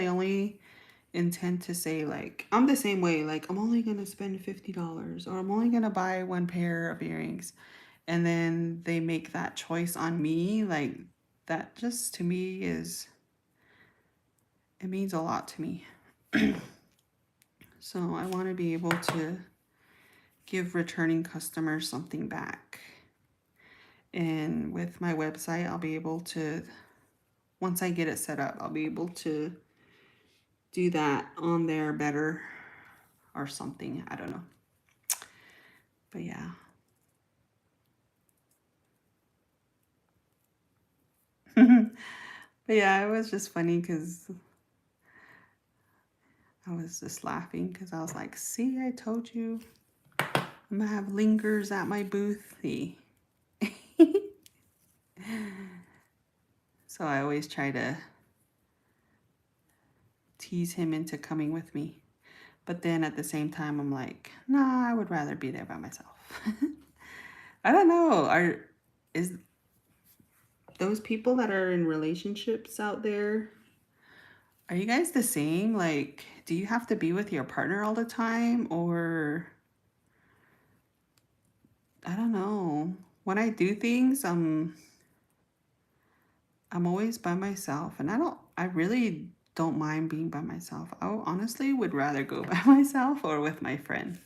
only intend to say, like, I'm the same way, like, I'm only gonna spend $50 or I'm only gonna buy one pair of earrings, and then they make that choice on me. Like, that just to me it means a lot to me. So I want to be able to give returning customers something back. And with my website, I'll be able to, once I get it set up, I'll be able to do that on there better or something. I don't know. But yeah. But yeah, it was just funny because I was just laughing because I was like, see, I told you I'm gonna have lingers at my booth. So I always try to tease him into coming with me. But then at the same time, I'm like, nah, I would rather be there by myself. I don't know. those people that are in relationships out there, are you guys the same? Like, do you have to be with your partner all the time? Or, I don't know. When I do things, I'm always by myself, and I really don't mind being by myself. I honestly would rather go by myself or with my friend.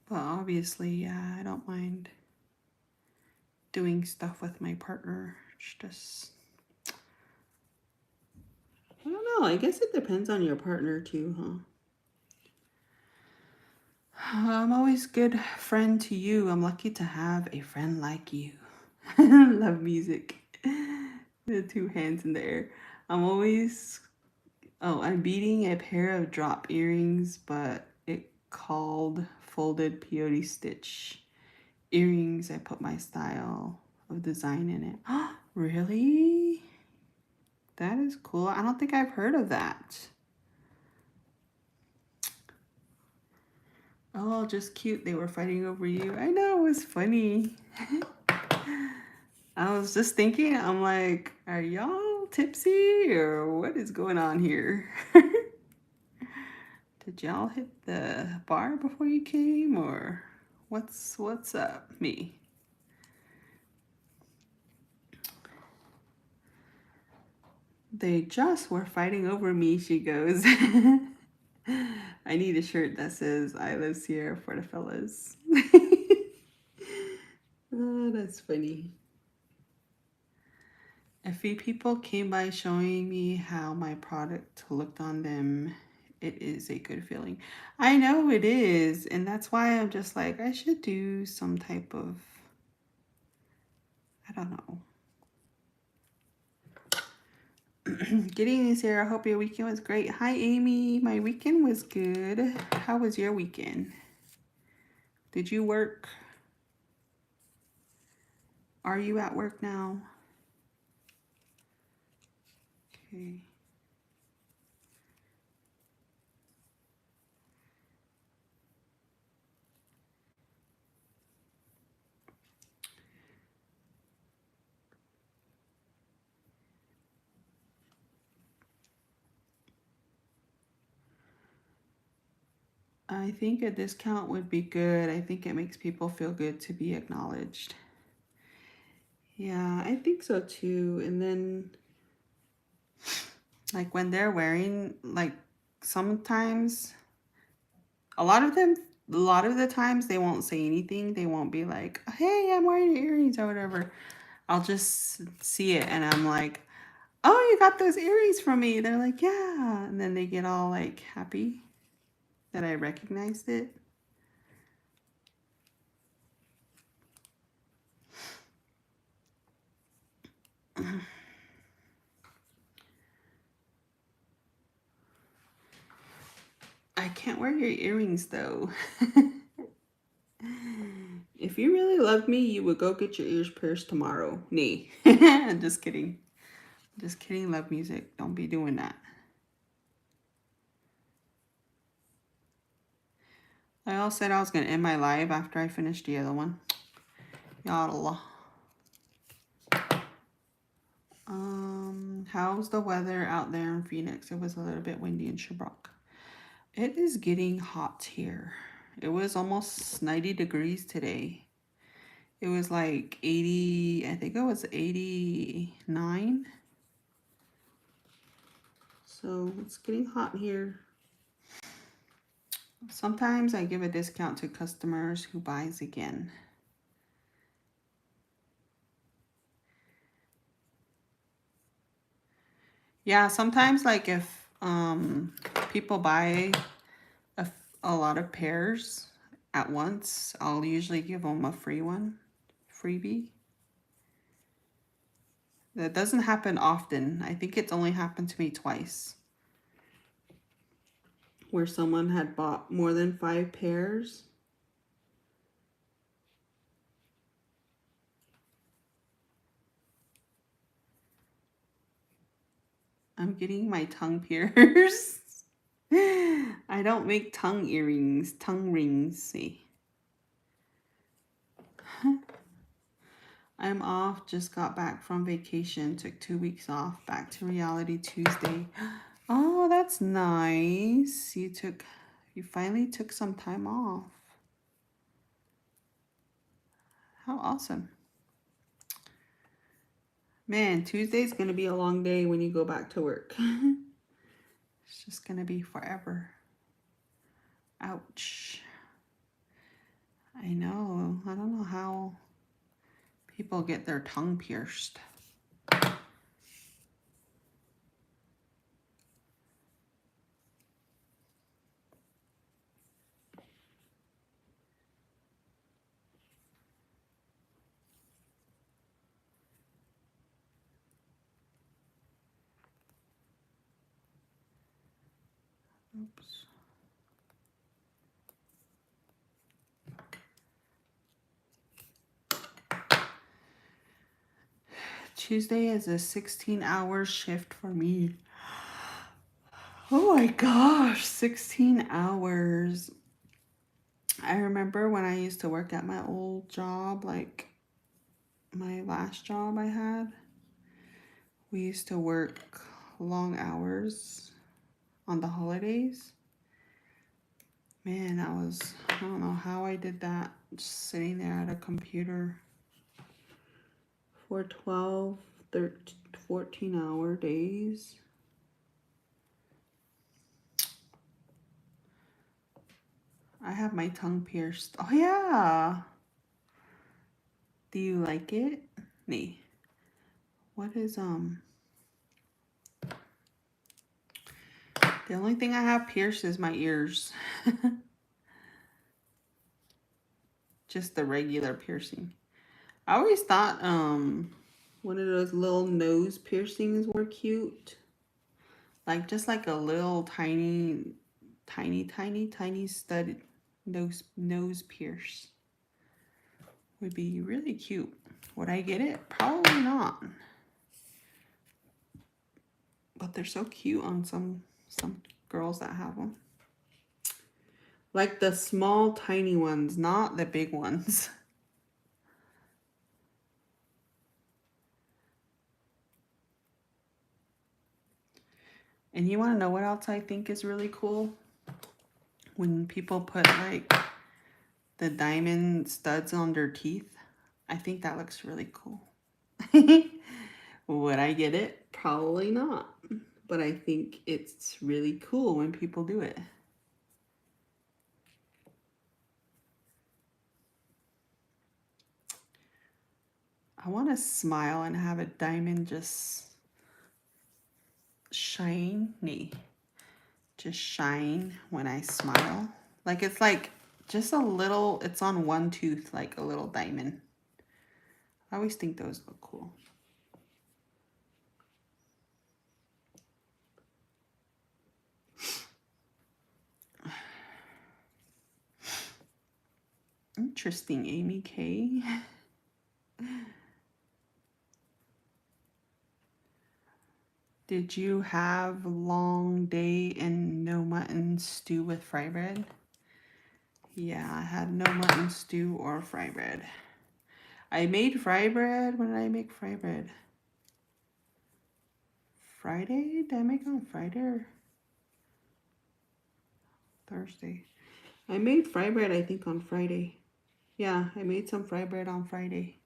But obviously, yeah, I don't mind doing stuff with my partner. It's just, I don't know. I guess it depends on your partner too, huh? I'm always good friend to you. I'm lucky to have a friend like you. Love music. The two hands in the air. I'm always, oh, I'm beading a pair of drop earrings, but it called folded peyote stitch earrings. I put my style of design in it. Really? That is cool. I don't think I've heard of that. Oh, just cute. They were fighting over you. I know, it was funny. I was just thinking, I'm like, are y'all tipsy or what is going on here? Did y'all hit the bar before you came or what's up, me? They just were fighting over me, she goes. I need a shirt that says I live Sierra for the fellas. Oh, that's funny. A few people came by showing me how my product looked on them. It is a good feeling. I know it is. And that's why I'm just like, I should do some type of, I don't know. Getting this here. I hope your weekend was great. Hi, Amy. My weekend was good. How was your weekend? Did you work? Are you at work now? Okay. I think a discount would be good. I think it makes people feel good to be acknowledged. Yeah, I think so too. And then, like, when they're wearing, like, sometimes, a lot of them, a lot of the times, they won't say anything. They won't be like, hey, I'm wearing earrings or whatever. I'll just see it and I'm like, oh, you got those earrings from me. They're like, yeah. And then they get all, like, happy that I recognized it. I can't wear your earrings though. If you really loved me, you would go get your ears pierced tomorrow. Nee. I'm just kidding. Just kidding, love music. Don't be doing that. I also said I was going to end my live after I finished the other one. Y'all. How's the weather out there in Phoenix? It was a little bit windy in Shabrock. It is getting hot here. It was almost 90 degrees today. It was like 80, I think it was 89. So it's getting hot here. Sometimes I give a discount to customers who buys again. Yeah, sometimes like if people buy a lot of pairs at once, I'll usually give them a free one, freebie. That doesn't happen often. I think it's only happened to me twice. Where someone had bought more than 5 pairs. I'm getting my tongue pierced. I don't make tongue earrings, tongue rings. See. I'm off, just got back from vacation, took 2 weeks off, back to reality Tuesday. Oh, that's nice. You finally took some time off. How awesome. Man, Tuesday's gonna be a long day when you go back to work. It's just gonna be forever. Ouch. I know. I don't know how people get their tongue pierced. Oops. Tuesday is a 16-hour shift for me. Oh my gosh, 16 hours. I remember when I used to work at my old job, like my last job I had, we used to work long hours on the holidays. Man, I don't know how I did that, just sitting there at a computer for 12, 13, 14-hour days. I have my tongue pierced. Oh yeah. Do you like it? Nee. What is the only thing I have pierced is my ears. Just the regular piercing. I always thought one of those little nose piercings were cute. Like just like a little tiny stud nose pierce would be really cute. Would I get it? Probably not. But they're so cute on some girls that have them. Like the small tiny ones, not the big ones. And you want to know what else I think is really cool? When people put like the diamond studs on their teeth. I think that looks really cool. Would I get it? Probably not. But I think it's really cool when people do it. I want to smile and have a diamond just shiny. Just shine when I smile. Like it's like just a little, it's on one tooth, like a little diamond. I always think those look cool. Interesting, Amy K. Did you have long day and no mutton stew with fry bread? Yeah, I had no mutton stew or fry bread. I made fry bread. When did I make fry bread? Friday? Did I make it on Friday or Thursday? I made fry bread, I think, on Friday. Yeah, I made some fry bread on Friday.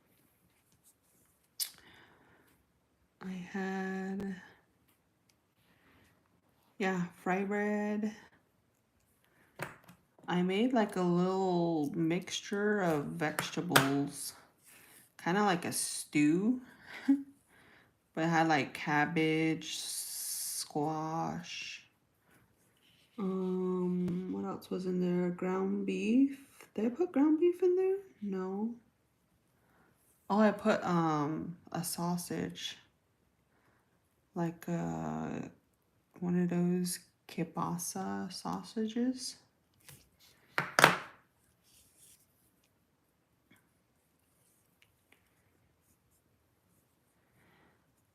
I had, yeah, fry bread. I made like a little mixture of vegetables, kind of like a stew, but it had like cabbage, squash. What else was in there? Ground beef. Did I put ground beef in there? No. Oh, I put a sausage, like one of those kielbasa sausages.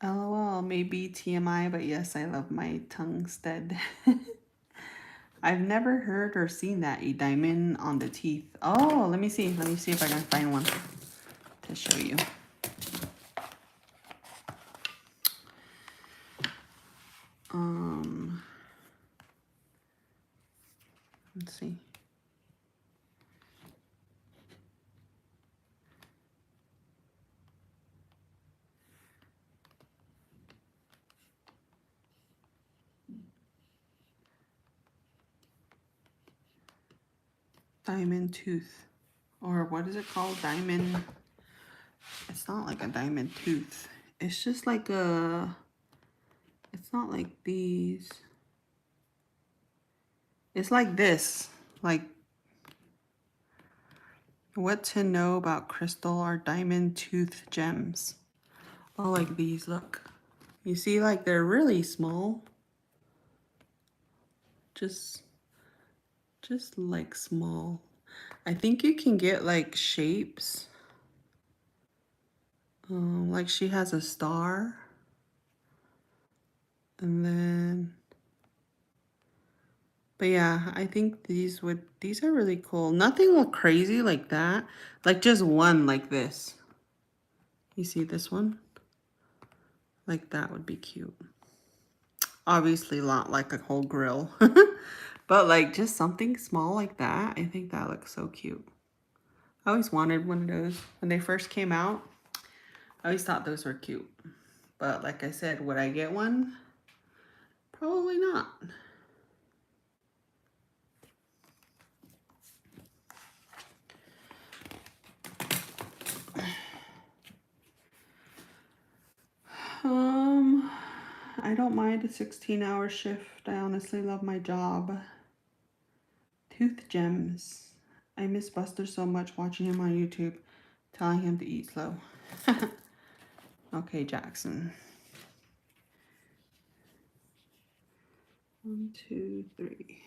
LOL, maybe TMI, but yes, I love my tongue stud. I've never heard or seen that, a diamond on the teeth. Oh, let me see. Let me see if I can find one to show you. Let's see. Diamond tooth. Or what is it called? Diamond. It's not like a diamond tooth. It's just like a... It's not like these. It's like this. Like, what to know about crystal or diamond tooth gems. Oh, like these, look. You see, like, they're really small. Just like small. I think you can get like shapes. Like she has a star. And then, but yeah, I think these are really cool. Nothing look crazy like that. Like just one like this. You see this one? Like that would be cute. Obviously not like a whole grill. But like just something small like that. I think that looks so cute. I always wanted one of those. When they first came out, I always thought those were cute. But like I said, would I get one? Probably not. I don't mind a 16-hour shift. I honestly love my job. Tooth gems. I miss Buster so much watching him on YouTube, telling him to eat slow. Okay, Jackson. 1, 2, 3.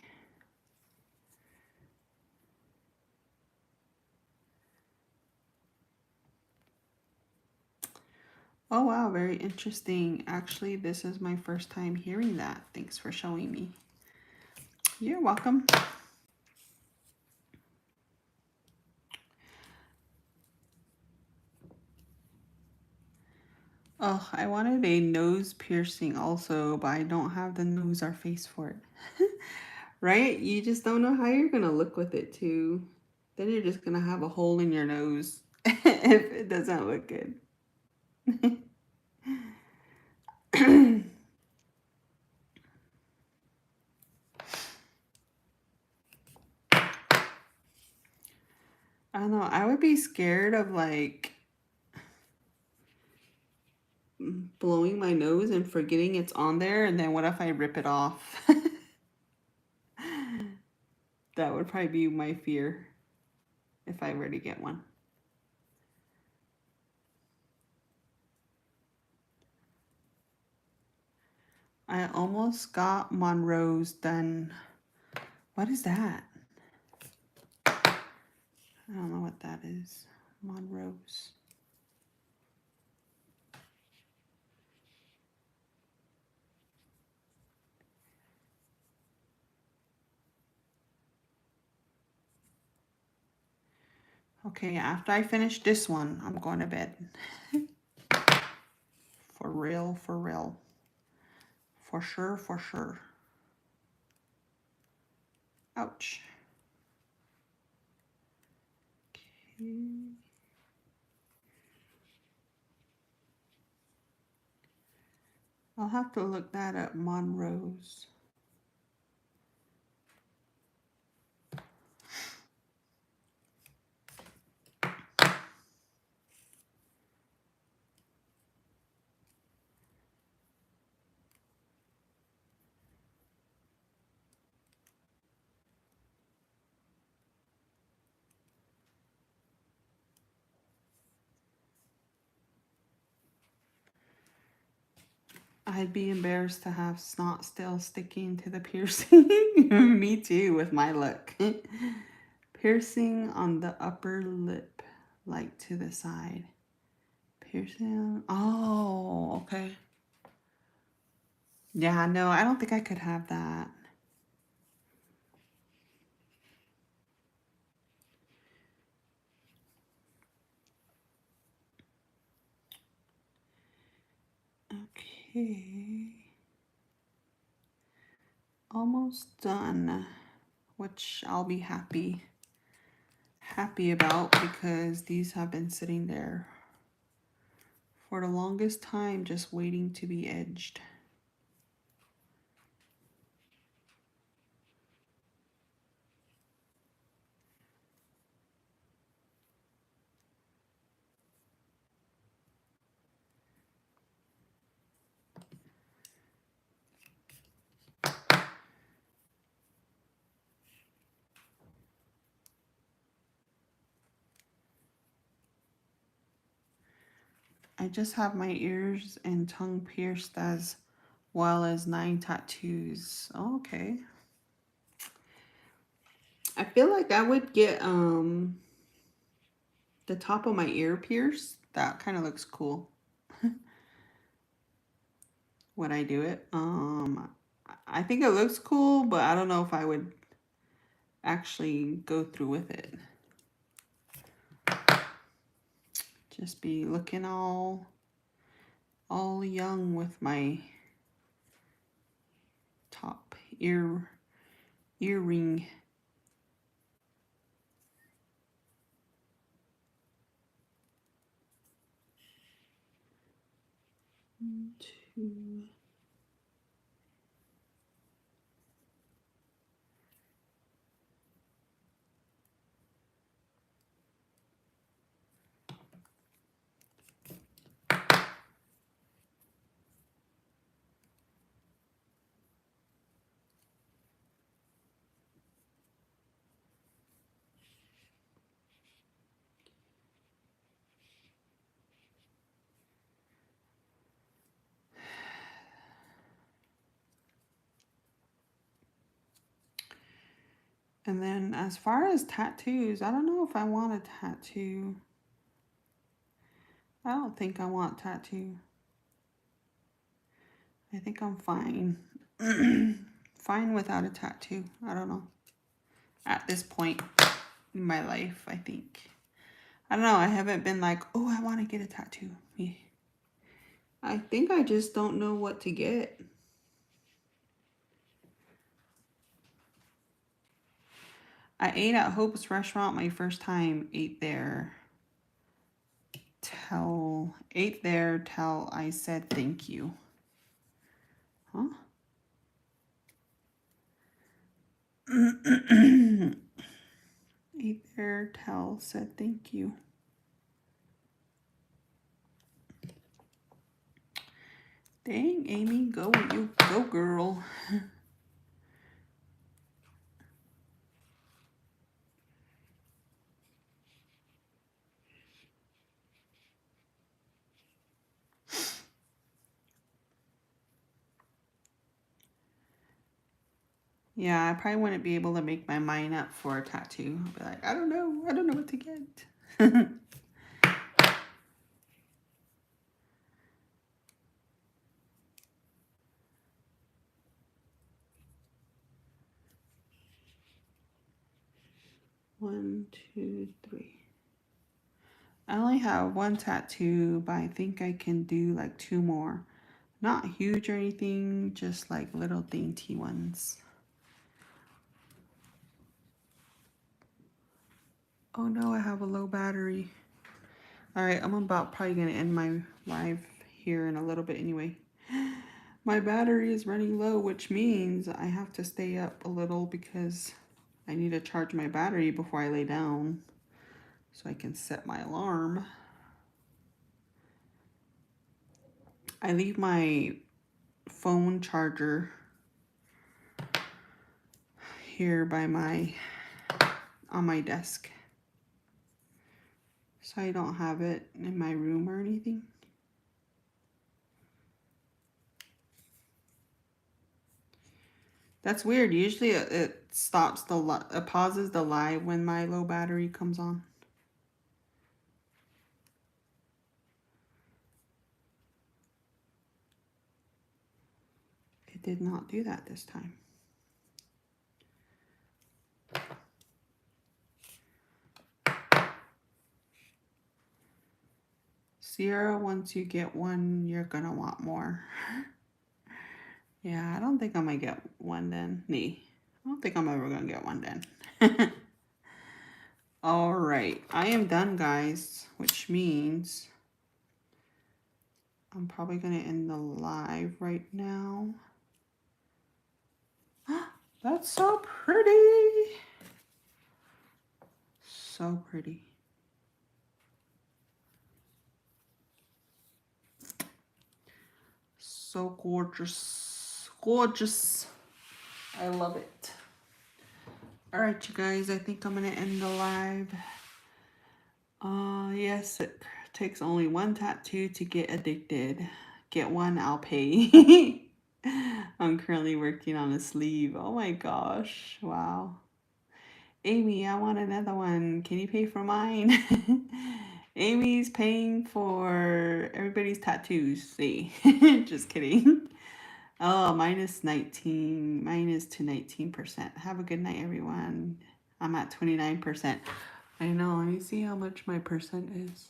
Oh wow, very interesting. Actually, this is my first time hearing that. Thanks for showing me. You're welcome. Oh, I wanted a nose piercing also, but I don't have the nose or face for it. Right? You just don't know how you're going to look with it too. Then you're just going to have a hole in your nose if it doesn't look good. I don't know. I would be scared of like blowing my nose and forgetting it's on there. And then what if I rip it off? That would probably be my fear if I were to get one. I almost got Monroe's done. What is that? I don't know what that is. Monroe's. Okay, after I finish this one, I'm going to bed. For real, for real. For sure, for sure. Ouch. Okay. I'll have to look that up, Monroe's. I'd be embarrassed to have snot still sticking to the piercing. Me too, with my look. Piercing on the upper lip, like to the side. Piercing. Oh, okay. Yeah, no, I don't think I could have that. Okay. Almost done, which I'll be happy about because these have been sitting there for the longest time just waiting to be edged. I just have my ears and tongue pierced as well as 9 tattoos. Oh, okay. I feel like I would get the top of my ear pierced. That kind of looks cool. Would I do it? I think it looks cool, but I don't know if I would actually go through with it. Just be looking all young with my top earring. One, two. And then as far as tattoos, I don't know if I want a tattoo. I don't think I want tattoo. I think I'm fine. Fine without a tattoo. I don't know. At this point in my life, I think. I don't know. I haven't been like, oh, I want to get a tattoo. I think I just don't know what to get. I ate at Hope's restaurant my first time. Ate there till I said thank you. Huh? Ate there till said thank you. Dang, Amy, go you go, girl. Yeah, I probably wouldn't be able to make my mind up for a tattoo. I'll be like, I don't know what to get. 1, 2, 3. I only have one tattoo, but I think I can do like 2 more. Not huge or anything, just like little dainty ones. Oh no, I have a low battery. Alright, I'm about probably gonna end my live here in a little bit anyway. My battery is running low, which means I have to stay up a little because I need to charge my battery before I lay down so I can set my alarm. I leave my phone charger here by on my desk, so I don't have it in my room or anything. That's weird. Usually it stops it pauses the live when my low battery comes on. did not do that this time. Sierra, once you get one, you're gonna want more. Yeah, I don't think I'm gonna get one then. Nee. I don't think I'm ever gonna get one then. All right, I am done, guys, which means I'm probably gonna end the live right now. That's so pretty. So pretty. So gorgeous. Gorgeous. I love it. All right, you guys, I think I'm gonna end the live. Yes, it takes only one tattoo to get addicted. Get one, I'll pay. I'm currently working on a sleeve. Oh my gosh, wow. Amy, I want another one. Can you pay for mine? Amy's paying for everybody's tattoos. See, just kidding. Oh, minus 19, minus to 19%. Have a good night, everyone. I'm at 29%. I know, let me see how much my percent is.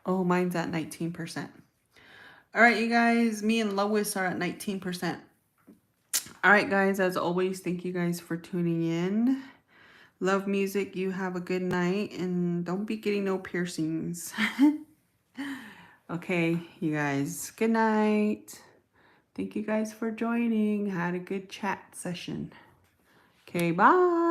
Oh, mine's at 19%. All right, you guys, me and Lois are at 19%. All right, guys, as always, thank you guys for tuning in. Love music. You have a good night, and don't be getting no piercings. Okay, you guys, good night. Thank you guys for joining. Had a good chat session. Okay, bye.